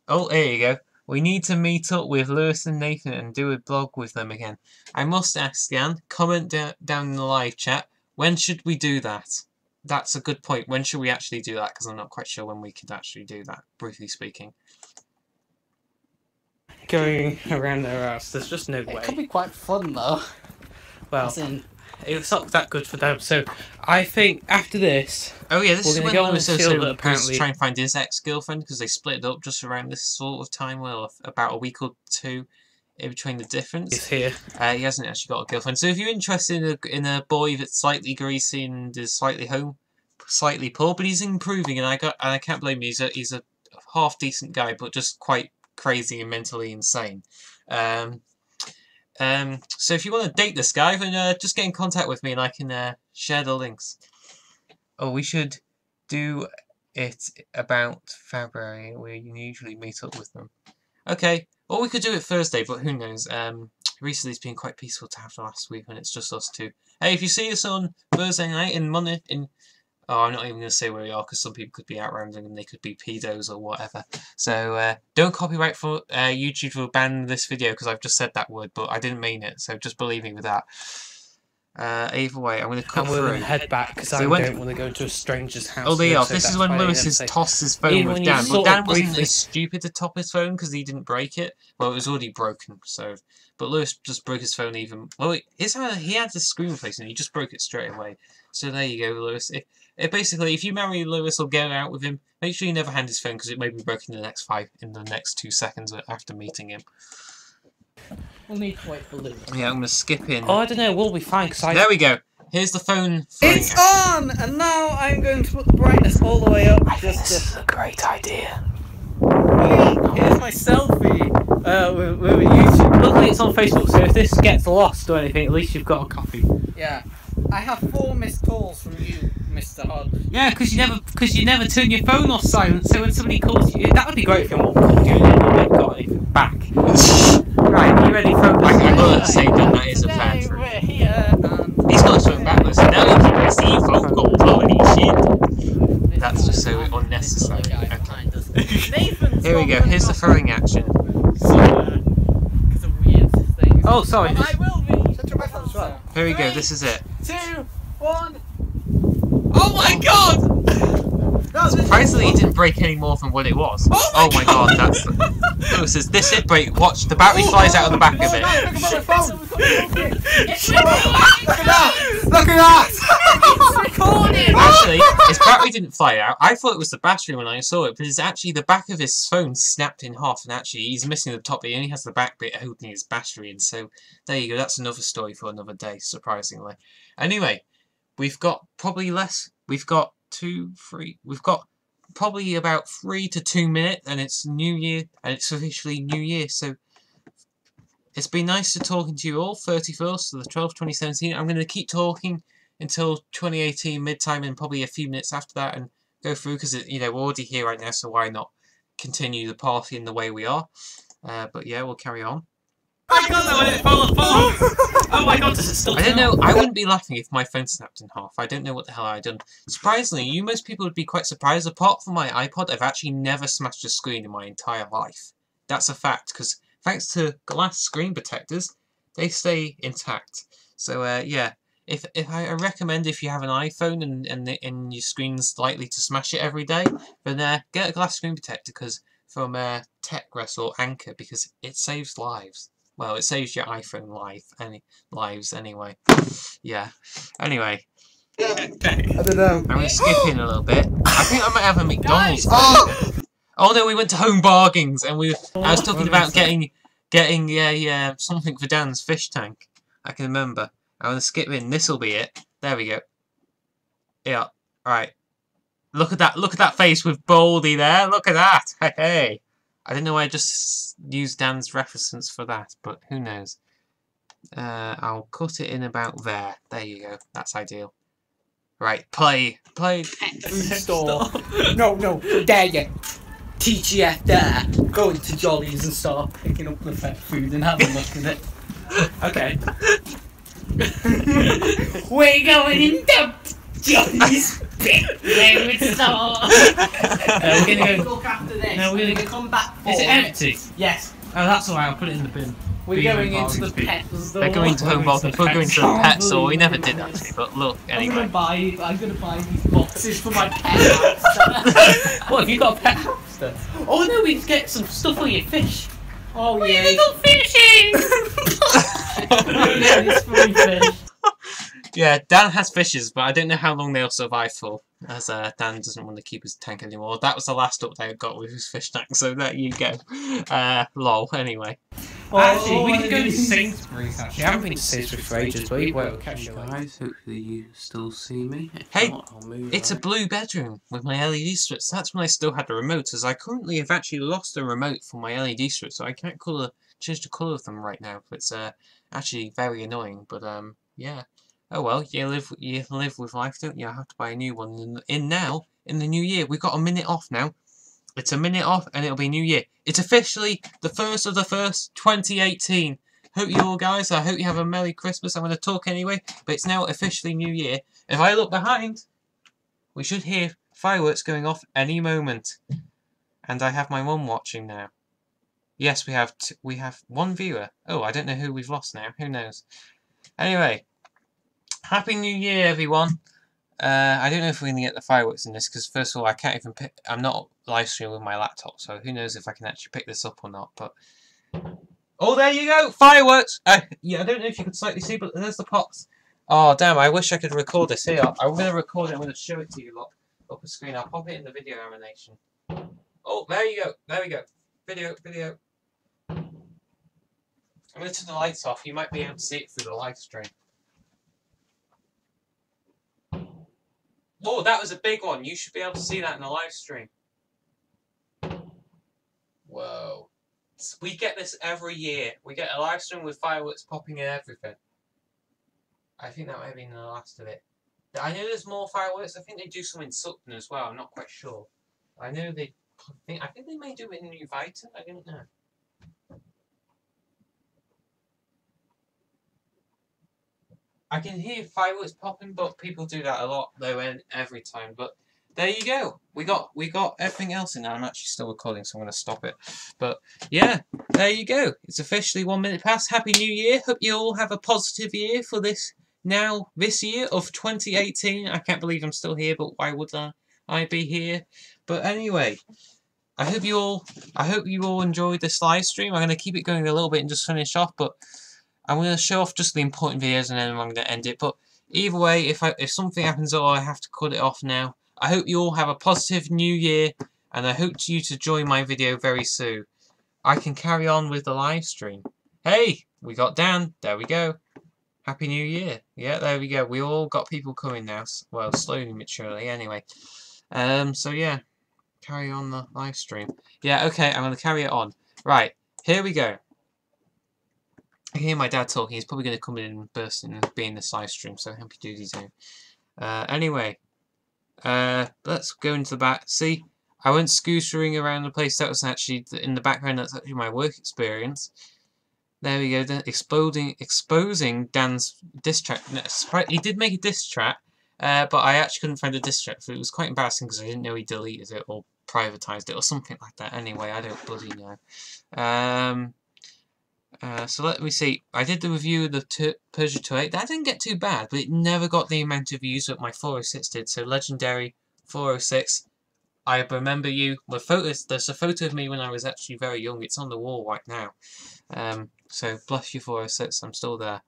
Oh, there you go. We need to meet up with Lewis and Nathan and do a blog with them again. I must ask, Dan, comment down in the live chat, when should we do that? That's a good point. When should we actually do that? Because I'm not quite sure when we could actually do that, briefly speaking. Going around their house, there's just no way. It could be quite fun, though. Well, it's not that good for them, so I think after this... Oh yeah, this is when Lewis also apparently try and find his ex-girlfriend, because they split up just around this sort of time, well, about a week or 2. in between the difference. He's here. He hasn't actually got a girlfriend. So if you're interested in a boy that's slightly greasy and is slightly poor, but he's improving, and I can't blame him. He's a half decent guy, but just quite crazy and mentally insane. So if you want to date this guy, then just get in contact with me, and I can share the links. Oh, we should do it about February. We usually meet up with them. Okay. Or we could do it Thursday, but who knows. Recently it's been quite peaceful to have the last week when it's just us two. Hey, if you see us on Thursday night in Monday, oh, I'm not even going to say where we are because some people could be out rambling and they could be pedos or whatever. So don't copyright for YouTube will ban this video because I've just said that word, but I didn't mean it. So just believe me with that. Either way, I'm going to cut through. And we're going to head back because I don't want to go to a stranger's house. Oh, this is when Lewis has tossed his phone with Dan. But Dan wasn't as stupid to top his phone because he didn't break it. Well, it was already broken, so... But Lewis just broke his phone even... Well, he had the screen replaced and he just broke it straight away. So there you go, Lewis. Basically, if you marry Lewis or go out with him, make sure you never hand his phone because it may be broken in the next 2 seconds after meeting him. We'll need to wait for Lewis. Yeah, I'm going to skip in. Oh, I don't know, we'll be fine. There we go. Here's the phone. It's on! And now I'm going to put the brightness all the way up. This is a great idea. Here's my selfie with YouTube. Luckily it's on Facebook, so if this gets lost or anything, at least you've got a copy. Yeah. I have 4 missed calls from you, Mr. Hod. Yeah, because you never turn your phone off silent, so when somebody calls you, that would be great if you called you and you haven't got anything back. Right, you ready for I can say that is a fact. He's got his phone backwards, so now he can receive phone calls. Holy shit. That's just so unnecessary. Okay. Here we go, here's the throwing action. Oh, sorry. I will be. Here we go, this is it. 2, 1. Oh my god! Surprisingly, he didn't break any more than what it was. Oh my god, that's... Lewis says, this it break, watch, the battery flies out of the back of it. Look at that! It's recording! Actually, his battery didn't fly out. I thought it was the battery when I saw it, but it's actually the back of his phone snapped in half, and actually he's missing the top bit. He only has the back bit holding his battery in, so there you go. That's another story for another day, surprisingly. Anyway, we've got probably less. We've got 2, 3. We've got probably about 3 to 2 minutes, and it's New Year, and it's officially New Year, so it's been nice to talking to you all. 31st to the 12th, 2017. I'm going to keep talking until 2018 mid-time and probably a few minutes after that and go through because, you know, we're already here right now, so why not continue the party in the way we are. But yeah, we'll carry on. Oh my god, that went fall apart! Oh my god, does it still I don't know, I wouldn't be laughing if my phone snapped in half. I don't know what the hell I'd done. Surprisingly, most people would be quite surprised. Apart from my iPod, I've actually never smashed a screen in my entire life. That's a fact, because thanks to glass screen protectors, they stay intact. So yeah, if I recommend if you have an iPhone and your screen's likely to smash it every day, then get a glass screen protector from TechRest or Anchor, because it saves lives. Well, it saves your iPhone lives anyway. Yeah. Anyway. I don't know. I'm going to skip in a little bit. I think I might have a McDonald's. Oh no, we went to Home Bargains and I was talking about getting something for Dan's fish tank. I can remember. I'm going to skip in. This'll be it. There we go. Yeah. Alright. Look at that face with Baldy there. Look at that. Hey, hey. I don't know why I just used Dan's reference for that, but who knows. I'll cut it in about there. There you go. That's ideal. Right, play. Food store. No, there you. TGF there. Go into Jollies and start picking up the pet food and have a look at it. Okay. We're going into Jollies. We're gonna go. Look after this. No, we're gonna come back. Is it empty? Yes. Oh, that's alright. I'll put it in the bin. We're going into the pet store. They're going to Home Bargains. We're going to the pet store. We never did actually, but look anyway. I'm gonna buy these boxes for my pet hamster. What, have you got a pet hamster? Oh no, we can get some stuff for your fish. Oh yeah. We go fishing. It's free fish. Yeah, Dan has fishes, but I don't know how long they'll survive for, as Dan doesn't want to keep his tank anymore. That was the last update I got with his fish tank, so there you go. Lol, anyway. Actually, we can go to Sainsbury's, actually. I haven't been to Sainsbury's for ages, but we'll catch you later. Guys, hopefully you still see me. Hey, it's a blue bedroom with my LED strips. That's when I still had the remote, as I currently have actually lost the remote for my LED strips, so I can't change the colour of them right now. It's actually very annoying, but yeah. Oh well, you live with life, don't you? I have to buy a new one in the new year. We've got a minute off now. It's a minute off, and it'll be New Year. It's officially the 1st of the 1st, 2018. Hope you all guys, I hope you have a Merry Christmas. I'm going to talk anyway, but it's now officially New Year. If I look behind, we should hear fireworks going off any moment. And I have my mum watching now. Yes, we have one viewer. Oh, I don't know who we've lost now. Who knows? Anyway, Happy New Year, everyone. I don't know if we're going to get the fireworks in this, because first of all, I'm not live streaming with my laptop, so who knows if I can actually pick this up or not, but... Oh, there you go! Fireworks! Yeah, I don't know if you can slightly see, but there's the pops. Oh, damn, I wish I could record this. Here, I'm going to record it, I'm going to show it to you lot up the screen. I'll pop it in the video animation. Oh, there you go, there we go. Video. I'm going to turn the lights off, you might be able to see it through the live stream. Oh, that was a big one. You should be able to see that in the live stream. Whoa. We get this every year. We get a live stream with fireworks popping and everything. I think that might have been the last of it. I know there's more fireworks. I think they do some in Sutton as well. I'm not quite sure. I know I think they may do it in New Vita. I don't know. I can hear fireworks popping, but people do that a lot though, and every time. But there you go. We got everything else in there. I'm actually still recording, so I'm going to stop it. But yeah, there you go. It's officially 1 minute past. Happy New Year. Hope you all have a positive year for this year of 2018. I can't believe I'm still here, but why would I be here? But anyway, I hope you all enjoyed this live stream. I'm going to keep it going a little bit and just finish off, but I'm going to show off just the important videos and then I'm going to end it. But either way, if something happens or I have to cut it off now, I hope you all have a positive new year and I hope you to join my video very soon. I can carry on with the live stream. Hey, we got Dan. There we go. Happy New Year. Yeah, there we go. We all got people coming now. Well, slowly but surely anyway. So yeah, carry on the live stream. Yeah, okay, I'm going to carry it on. Right, here we go. I hear my dad talking. He's probably going to come in and burst in and be in this live stream, so happy doody do. Anyway, let's go into the back. See, I went scootering around the place. That was actually in the background. That's actually my work experience. There we go. Then exposing Dan's diss track. He did make a diss track, but I actually couldn't find a diss track, so it was quite embarrassing because I didn't know he deleted it or privatized it or something like that. Anyway, I don't bloody know. So let me see. I did the review of the Peugeot 208. That didn't get too bad, but it never got the amount of views that my 406 did. So legendary 406. I remember you. There's a photo of me when I was actually very young. It's on the wall right now. So bless you 406. I'm still there.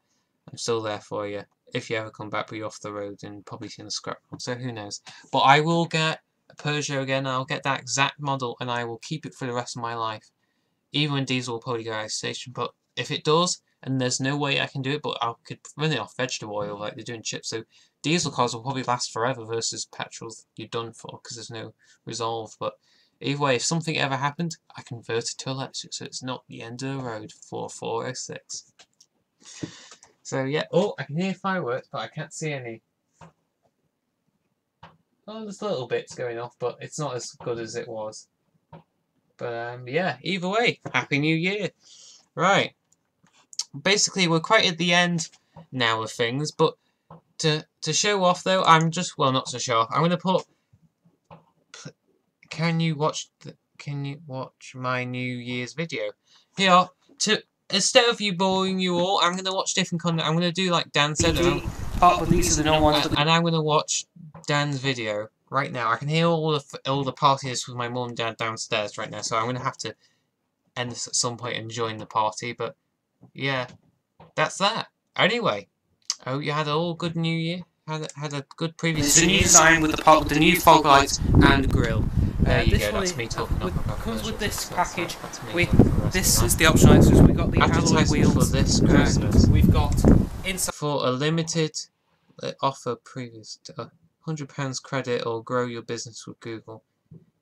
I'm still there for you. If you ever come back, but you're off the road and probably see the scrap. So who knows? But I will get a Peugeot again. I'll get that exact model and I will keep it for the rest of my life. Even when diesel will probably go out of station, but if it does, and there's no way I can do it, but I could run it off vegetable oil like they do in chips, so diesel cars will probably last forever versus petrols you're done for, because there's no resolve. But either way, if something ever happened, I convert it to electric, so it's not the end of the road for 406. So yeah, oh, I can hear fireworks, but I can't see any. Oh, there's little bits going off, but it's not as good as it was. But yeah, either way, Happy New Year. Right. Basically, we're quite at the end now of things, but to show off though, I'm just, well, not to show off. I'm going to put. Can you watch my New Year's video? Here, instead of you boring you all, I'm going to watch different content. I'm going to do like Dan said, and I'm going to watch Dan's video right now. I can hear all the parties with my mum and dad downstairs right now, so I'm going to have to end this at some point and join the party. But yeah, that's that. Anyway, I hope you had a good New Year. Had a good previous. It's a new design with the new fog lights and grill. There you this go, one that's me talking comes with this package. This is the optional extras. We've got the alloy advertising wheels for this Christmas. We've got inside. For a limited offer previous to £100 credit or grow your business with Google.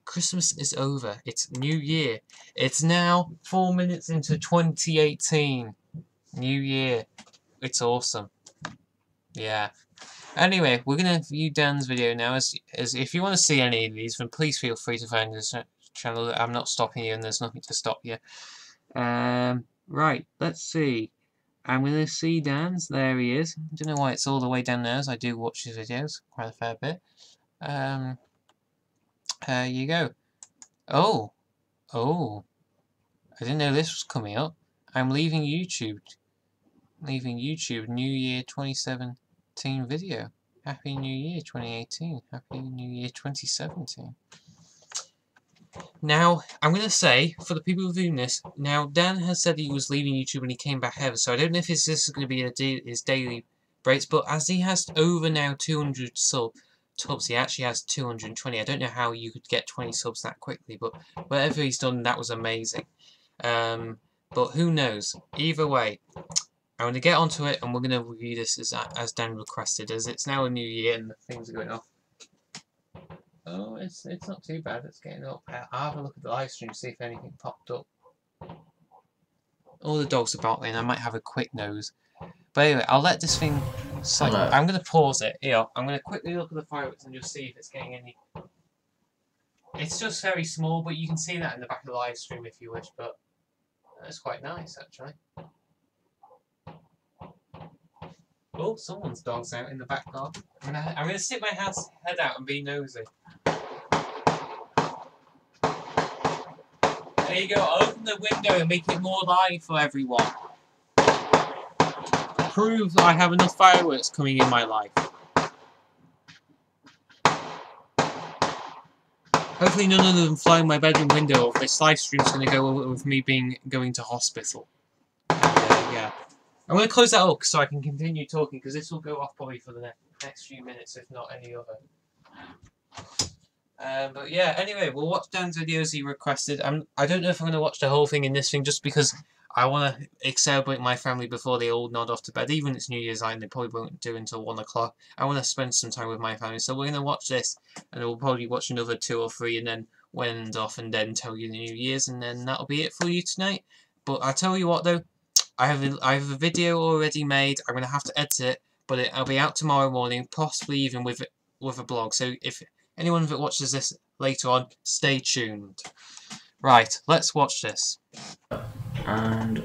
Christmas is over. It's New Year. It's now 4 minutes into 2018. New Year. It's awesome. Yeah. Anyway, we're going to view Dan's video now. As if you want to see any of these, then please feel free to find this channel. I'm not stopping you and there's nothing to stop you. Right, let's see. I'm going to see Dan's. There he is. I don't know why it's all the way down there, as I do watch his videos quite a fair bit. There you go. Oh. I didn't know this was coming up. I'm leaving YouTube. Leaving YouTube. New Year 2017 video. Happy New Year 2018. Happy New Year 2017. Now, I'm going to say, for the people viewing this, now Dan has said he was leaving YouTube when he came back ever, so I don't know if this is going to be his daily breaks, but as he has over now 200 subs, he actually has 220. I don't know how you could get 20 subs that quickly, but whatever he's done, that was amazing. But who knows? Either way, I'm going to get onto it, and we're going to review this as Dan requested, as it's now a new year and things are going off. Oh, it's not too bad. It's getting up. I'll have a look at the live stream, see if anything popped up. All the dogs are barking. I might have a quick nose. But anyway, I'll let this thing cycle. I'm going to pause it. Here, I'm going to quickly look at the fireworks and just see if it's getting any. It's just very small, but you can see that in the back of the live stream if you wish. But that's quite nice, actually. Oh, someone's dog's out in the back garden. I'm going to stick my head out and be nosy. There you go, open the window and make it more live for everyone. Prove that I have enough fireworks coming in my life. Hopefully none of them fly in my bedroom window, or this live stream's going to go with me going to hospital. Yeah. I'm going to close that up so I can continue talking, because this will go off probably for the next few minutes, if not any other. But yeah, anyway, we'll watch Dan's videos he requested. I don't know if I'm going to watch the whole thing in this thing, just because I want to celebrate my family before they all nod off to bed. Even it's New Year's Eve, they probably won't do until 1 o'clock. I want to spend some time with my family, so we're going to watch this, and we'll probably watch another 2 or 3, and then we'll end off and then tell you the New Year's, and then that'll be it for you tonight. But I'll tell you what though, I have a video already made. I'm going to have to edit it, but it'll be out tomorrow morning, possibly even with a blog. So if anyone that watches this later on, stay tuned. Right, let's watch this. And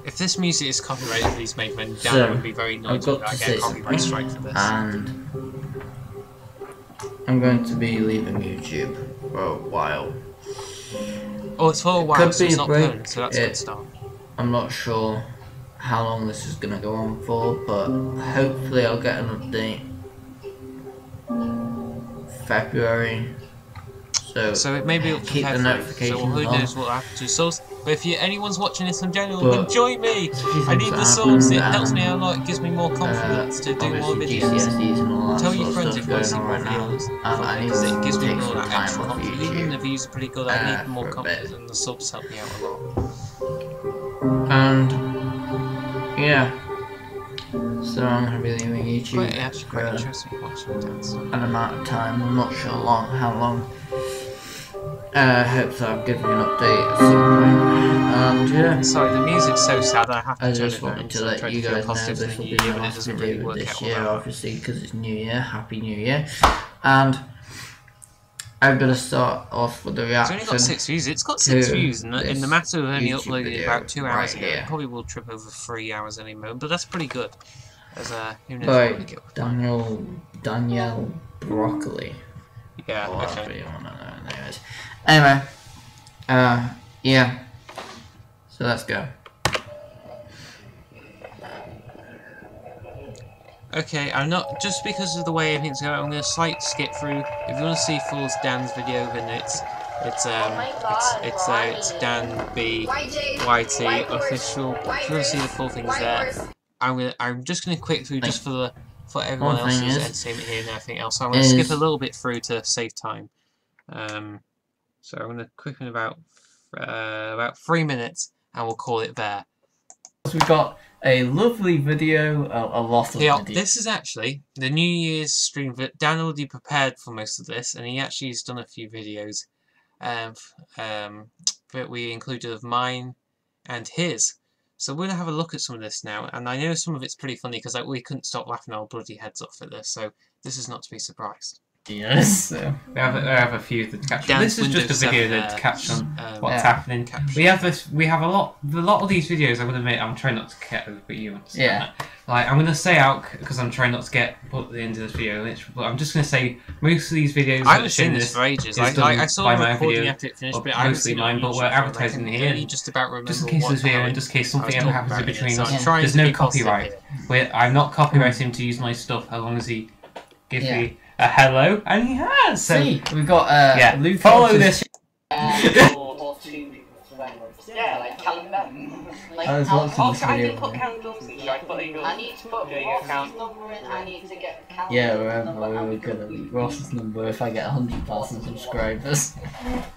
if this music is copyrighted, please make then Dan would be very annoyed that I get a copyright strike for this. And I'm going to be leaving YouTube for a while. Oh, it's for a while, so it's not permanent, so that's a good start. I'm not sure how long this is going to go on for, but hopefully I'll get an update February. So it may be up to keep February, the notifications so who knows what will happen to subs. But if anyone's watching this in general, then join me! I need the subs, it helps me out a lot, it gives me more confidence to do more videos. Tell your friends if you want to see more videos, because it gives me more that extra confidence. Even the views are pretty good, I need more confidence, and the subs help me out a lot. And yeah, so I'm going to be leaving YouTube quite interesting watching dance. An amount of time. I'm not sure how long. Hope so I've given you an update at some point. And yeah. Sorry, the music's so sad I have to turn it down. I just wanted to let you guys know this will be my last video this year, obviously, because it's New Year. Happy New Year. And I'm going to start off with the reaction. It's only got 6 views. It's got 6 views in the matter of only uploading about 2 hours ago. It probably will trip over 3 hours any moment, but that's pretty good. As who knows what we get with Danielle Broccoli. Yeah, okay. I really want to know anyways. Anyway, yeah. So let's go. Okay, I'm not, just because of the way everything's going, I'm going to slightly skip through. If you want to see full Dan's video, then it's Dan B YT official. If you want to see the full things there, I'm just going to quick through just for for everyone else's entertainment here and everything else. So I'm going to skip a little bit through to save time. So I'm going to quicken about 3 minutes, and we'll call it there. We've got a lovely video, a lot of video. This is actually the New Year's stream. Dan already prepared for most of this, and he actually has done a few videos that we included of mine and his. So we're going to have a look at some of this now, and I know some of it's pretty funny because we couldn't stop laughing our bloody heads off at this, so this is not to be surprised. Yes. We have a few that catch on. This is just a video that catch on what's happening. We have a lot of these videos. I'm gonna admit, I'm trying not to get, but you understand that. Like, I'm gonna say out because I'm trying not to get put at the end of this video. But I'm just gonna say most of these videos. I haven't seen this for ages. I saw the recording after it finished, but mostly mine. But we're advertising here. Just about remember. Just in case this video, and just in case something ever happens in between us, there's no copyright. I'm not copyrighting him to use my stuff as long as he gives me a hello, and he has. So we've got Luke. Follow this. Yeah, like calendar. Like, I was watching this I video. need to put calendar. I need to put Ross's number in. I need to get calendar. Yeah, we're gonna leave Ross's number if I get 100,000 subscribers.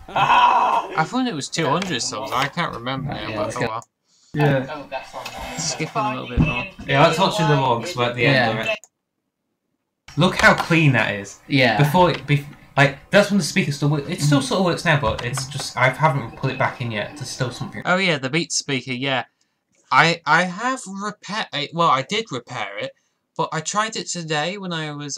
I thought it was 200 subs. I can't remember now. But well. Yeah. Skipping a little bit more. Yeah, let's watch the logs. We're at the end of it. Look how clean that is. Yeah. Like, that's when the speaker still works. It still sort of works now, but it's just, I haven't put it back in yet. There's still something. Oh yeah, the Beats speaker, yeah. I have repaired it. Well, I did repair it, but I tried it today when I was,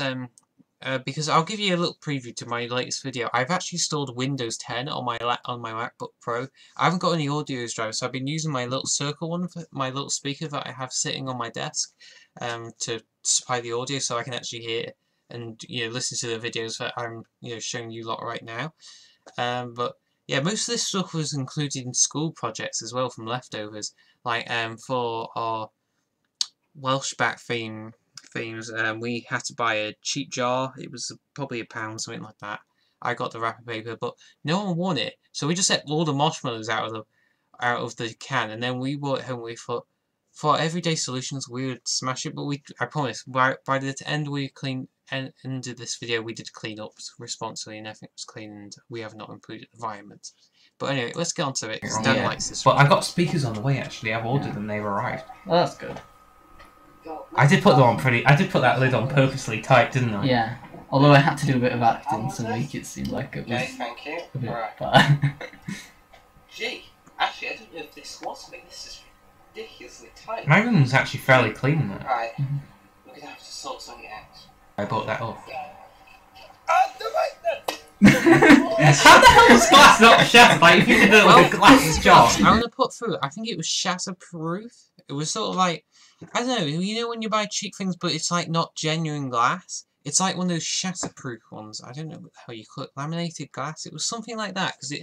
because I'll give you a little preview to my latest video. I've actually installed Windows 10 on my MacBook Pro. I haven't got any audio drivers, so I've been using my little circle one, for my little speaker that I have sitting on my desk, to supply the audio so I can actually hear it and listen to the videos that I'm showing you lot right now. But yeah, most of this stuff was included in school projects as well from leftovers. Like for our Welsh back themes, we had to buy a cheap jar. It was probably £1, something like that. I got the wrapper paper, but no one wanted it, so we just ate all the marshmallows out of the can, and then we brought it home. We thought, for our everyday solutions, we would smash it, but I promise, by the end we ended this video, we did clean up responsibly, and everything was clean, and we have not improved the environment. But anyway, let's get on to it, because Dan likes this. But I got speakers on the way, actually. I've ordered them, they've arrived. Well, that's good. I did put that lid on purposely tight, didn't I? Yeah. Although I had to do a bit of acting to make it seem like it was thank you. a bit Right. bad. Gee, actually, I don't know if this was me. This is ridiculously tight. My room's actually fairly clean, though. Right. We're gonna have to sort something out. I bought that off. How the hell was glass not shattered? Like, if you did it with a glass jar. I'm going to put through, I think it was shatterproof. It was sort of like, I don't know, when you buy cheap things, but it's like not genuine glass? It's like one of those shatterproof ones. I don't know how you call it, laminated glass. It was something like that, because it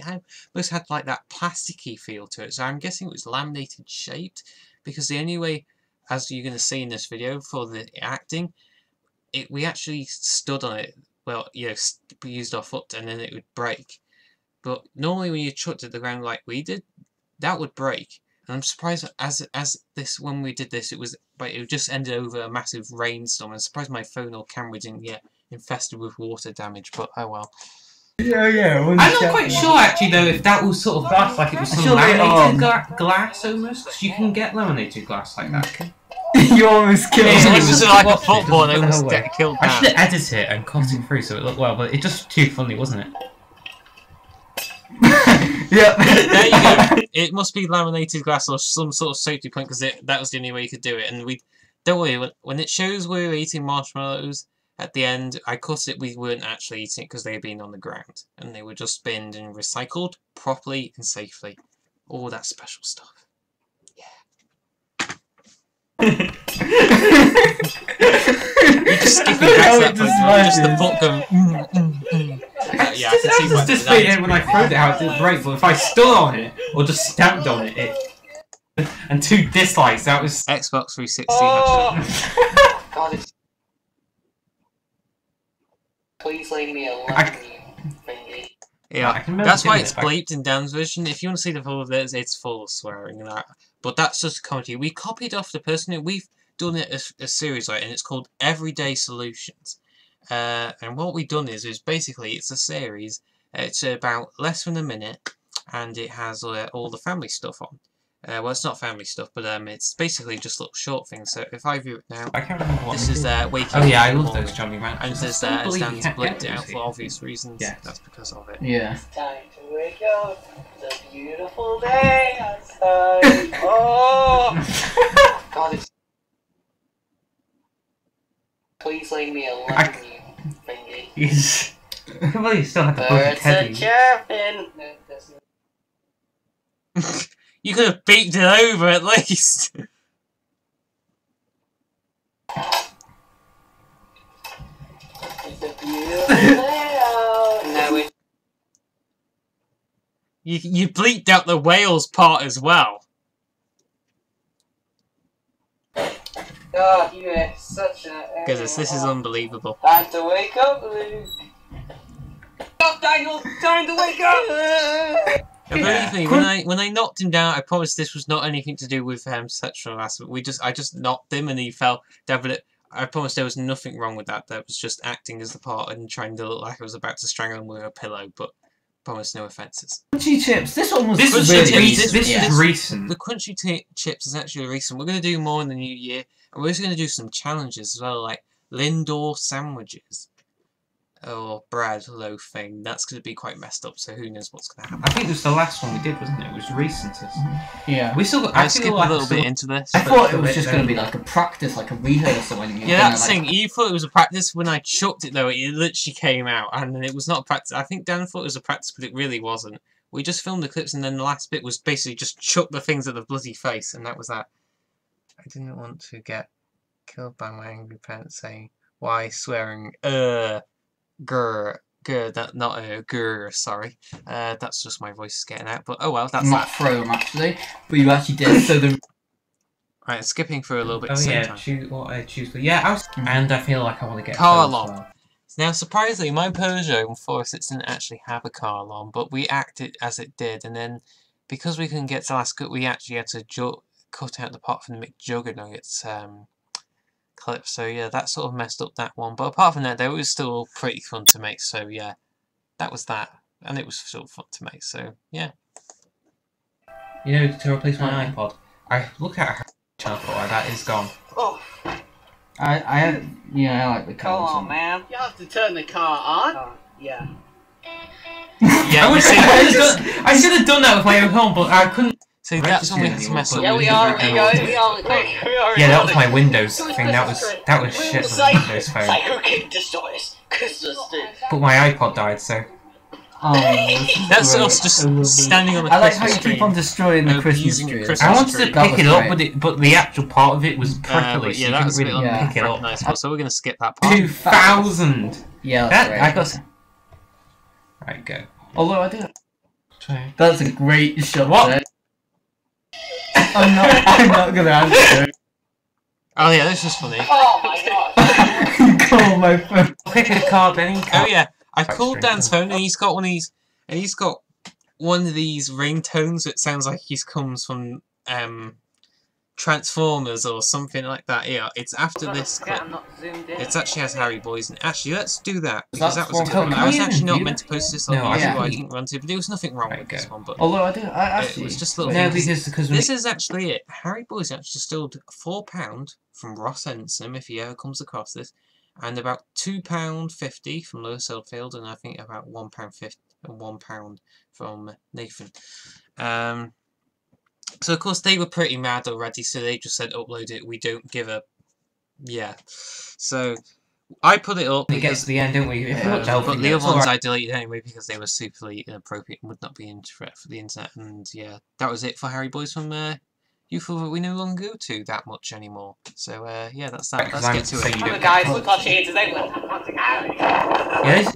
almost had like that plasticky feel to it. So I'm guessing it was laminated shaped, because the only way, as you're going to see in this video, for the acting, we actually stood on it. Well, we used our foot and then it would break. But normally when you chucked it to the ground like we did, that would break. And I'm surprised when we did this, it just ended over a massive rainstorm. I'm surprised my phone or camera didn't get infested with water damage, but oh well. Yeah. I'm not quite sure actually though if that was sort of glass, like it was some laminated glass almost, because you can get laminated glass like that. You almost killed me. me. It was like a football and I almost get killed I down. should edit it and cut it through so it looked well, but it just too funny, wasn't it? Yeah. There you go. It must be laminated glass or some sort of safety point, because that was the only way you could do it. And don't worry, when it shows we were eating marshmallows at the end, I cut it, we weren't actually eating it because they had been on the ground. And they were just binned and recycled properly and safely. All that special stuff. You're just skipping back to that point, just the foot going, yeah, I can see why just when I throwed it out, it didn't break, but if I stood on it, or just stamped on it, and 2 dislikes, that was... Xbox 360 God, it's... Please leave me alone, thingy. Yeah, that's why it's bleeped in Dan's version. If you want to see the full of this, it's full of swearing and that. But that's just comedy. We copied off the person who done a series right, and it's called Everyday Solutions. And what we've done is basically it's a series. It's about less than a minute, and it has all the family stuff on. Well, it's not family stuff, but it's basically just little short things. So if I view it now, I can't remember what this is waking. Oh yeah, I love those Johnny Ranchers. And there's Dan's blinked it out for obvious reasons. Yeah, that's because of it. Yeah. It's time to wake up. It's a beautiful day outside. Oh, God, it's... Please leave me alone, you thingy. Well, you still have the Birds are chirping. You could have beeped it over at least. It's a beautiful day out. No, it... You bleeped out the whales part as well. God, you are such a... Because this is unbelievable. Time to wake up, Luke. Stop, Daniel! Time to wake up! Believe me, when I knocked him down, I promised this was not anything to do with sexual harassment. I just knocked him and he fell down. But I promised there was nothing wrong with that. That was just acting as the part and trying to look like I was about to strangle him with a pillow. But promise no offences. Crunchy chips. This one was this is recent. The crunchy chips is actually recent. We're going to do more in the new year, and we're also going to do some challenges as well, like Lindor sandwiches. Or bread loafing. That's going to be quite messed up, so who knows what's going to happen. I think it was the last one we did, wasn't it? It was recent. Yeah. We still got... I skipped a little bit into this. I thought it was just going to be like a practice, like a rehearsal. When you that's the thing. You thought it was a practice. When I chucked it, though, it literally came out. And it was not a practice. I think Dan thought it was a practice, but it really wasn't. We just filmed the clips, and then the last bit was basically just chuck the things at the bloody face, and that was that. I didn't want to get killed by my angry parents saying, why swearing, grr. Good, that not a grr, sorry. That's just my voice getting out, but oh well, that's not throw them actually, but you actually did. So the right, skipping through a little bit. Oh yeah, Tuesday. Yeah, I was, and I feel like I want to get car alarm. Well. Now, surprisingly, my Peugeot 406 didn't actually have a car alarm, but we acted as it did, and then because we couldn't get to last cut, we actually had to cut out the part from the McJuggernuggets clip, so yeah, that sort of messed up that one, but apart from that, they were still pretty fun to make, so yeah, that was that, and it was still fun to make, so yeah. You know, to replace my iPod, I looked at her channel for that is gone. Oh. I like the car. Come on, man. You have to turn the car on. Yeah. Yeah, I should have done that with my own home, but I couldn't. See, that's when we had to mess up. Yeah, we are. Yeah, that was my Windows thing. That was shit with the Windows phone. But my iPod died, so. Oh, that's us just standing on the Christmas tree. I like how you keep on destroying the Christmas tree. I wanted to pick it up, but the actual part of it was prickly, so you couldn't really pick it up. Nice, so we're going to skip that part. 2000! Yeah, that's right. I got... Right, go. Although I did. That's a great shot. What? I'm not gonna answer it. Oh yeah, this is funny. Oh my god. Call my phone. Pick a card, then. Oh yeah, I called Dan's phone, and he's got one of these, ringtones that sounds like he comes from Transformers or something like that. Yeah, it's after this clip. It actually has Harry Boys, and actually let's do that because that was a good one. I was actually not meant to post this on YouTube. I didn't run to, but there was nothing wrong with this one. But although I actually, it was just a little. No, because this is actually it. Harry Boys actually stole £4 from Ross Ensom if he ever comes across this, and about £2.50 from Lewis Oldfield, and I think about £1.50 and £1 from Nathan. So of course they were pretty mad already, so they just said upload it, we don't give a... Yeah. So I put it up. We get to the end, don't we? But the other ones I deleted anyway because they were superly inappropriate and would not be threat for the internet, and yeah, that was it for Harry Boys from Youthful that we no longer go to that much anymore. So yeah, that's that. Let's get to it. The guys look like shades as they went. Yes.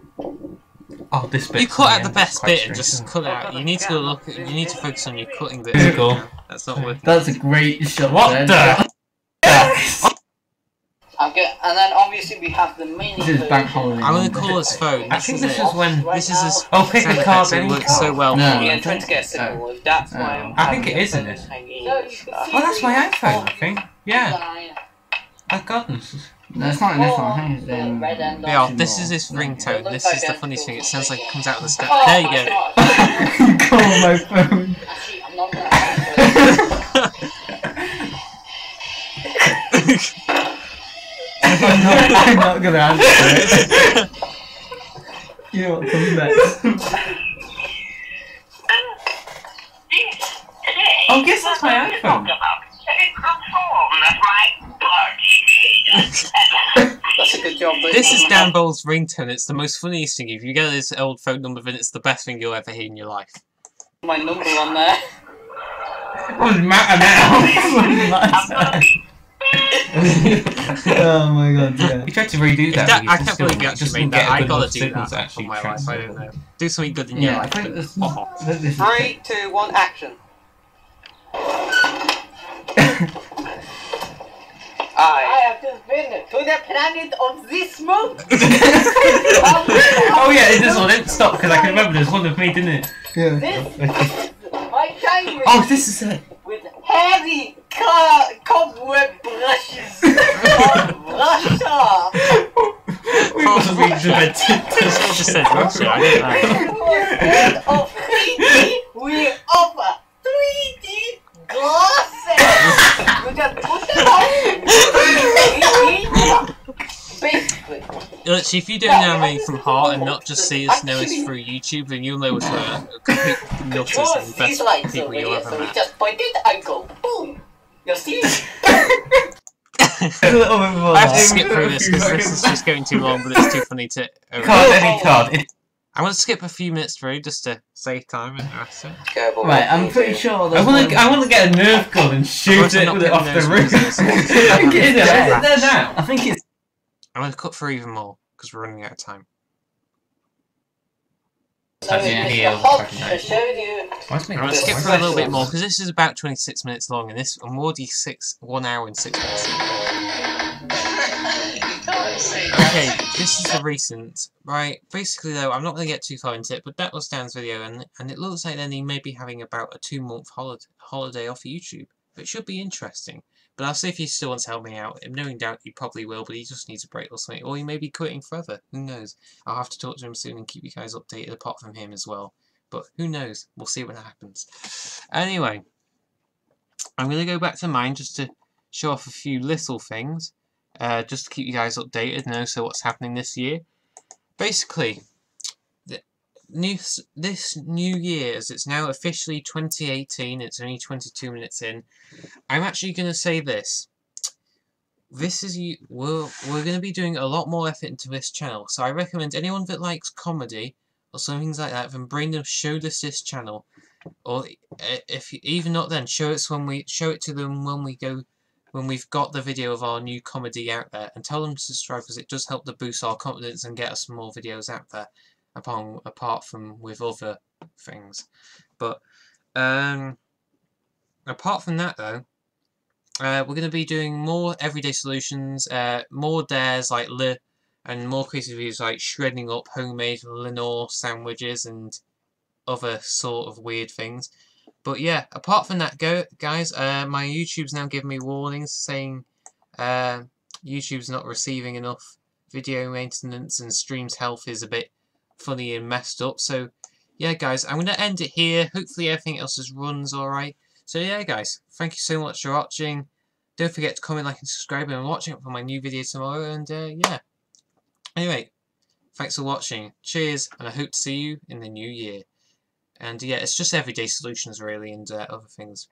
Oh, this bit. You cut out the best bit and just cut it out. You need to look. You need to focus on your cutting bit. Cool. That's not worth it. That's a great shot. What the? And then obviously we have the mini. This is bank holiday. I'm gonna call his phone. I think this is when. This is his. Oh, pick the card. It works so well. No, yeah, I'm trying to get a signal. That's why I think it is in it. Oh, that's my iPhone. I think. Yeah. Oh God. No, it's not in this one. I think it's in... Yeah, this is his ringtone. This is the funny thing. It sounds like it comes out of the step. There you go. Call my phone. I'm not gonna answer it. You know what comes next? Oh, guess that's my iPhone. That's a good job. This is Dan Bowles' ringtone. It's the most funniest thing. If you get his old phone number, then it's the best thing you'll ever hear in your life. My number on there. It doesn't matter now. Oh my God! Yeah. We tried to redo that. I can't believe you actually made that. I gotta do that for my life. I don't know. Do something good in your life. I think this 3, 2, 1, action. I have just been to the planet of this month. Oh yeah, this one didn't stop because I can remember there's one of me, didn't it? Yeah. This is my time Oh, this is it. with heavy cobweb brushes on Russia. We must be invented. I just said Russia. I didn't know. Instead of 3D, we offer 3D glasses. You just put them on. Basically. See, if you don't know me from heart and not just see us know us through YouTube, then you'll know us for a complete nutters and the best people you'll ever So we met. just point it and go boom. You see? A little bit more. I have to skip through this because this is just going too long, but it's too funny to... Card, any card. I want to skip a few minutes through just to save time and the rest of it. Right, I'm pretty sure. I want to get a Nerf gun and shoot it with it off the roof. I think it's. I'm going to cut through even more because we're running out of time. I'm I'm going to skip through a little bit more because this is about 26 minutes long and I'm already 1 hour and 6 minutes in. Okay, this is the recent, right, basically though, I'm not going to get too far into it, but that was Dan's video and it looks like then he may be having about a 2-month holiday off YouTube. It should be interesting. But I'll see if he still wants to help me out. I'm no doubt he probably will, but he just needs a break or something. Or he may be quitting forever. Who knows? I'll have to talk to him soon and keep you guys updated apart from him as well. But who knows? We'll see what happens. Anyway, I'm going to go back to mine just to show off a few little things. Just to keep you guys updated and also what's happening this year. Basically, this new year, as it's now officially 2018, it's only 22 minutes in, I'm actually going to say this. We're going to be doing a lot more effort into this channel, so I recommend anyone that likes comedy or some things like that, then bring them, show this channel, or if even not then, show it to them when we've got the video of our new comedy out there, and tell them to subscribe because it does help to boost our confidence and get us some more videos out there. Apart from with other things, but apart from that though, we're going to be doing more everyday solutions, more dares like and more creative videos like shredding up homemade Lenore sandwiches and other sort of weird things. But yeah, apart from that, guys, my YouTube's now giving me warnings saying YouTube's not receiving enough video maintenance and stream's health is a bit funny and messed up. So yeah guys, I'm going to end it here. Hopefully everything else just runs alright. So yeah guys, thank you so much for watching. Don't forget to comment, like and subscribe, and I'm watching for my new video tomorrow. And yeah, anyway, thanks for watching, cheers, and I hope to see you in the new year. And yeah, it's just everyday solutions really and other things.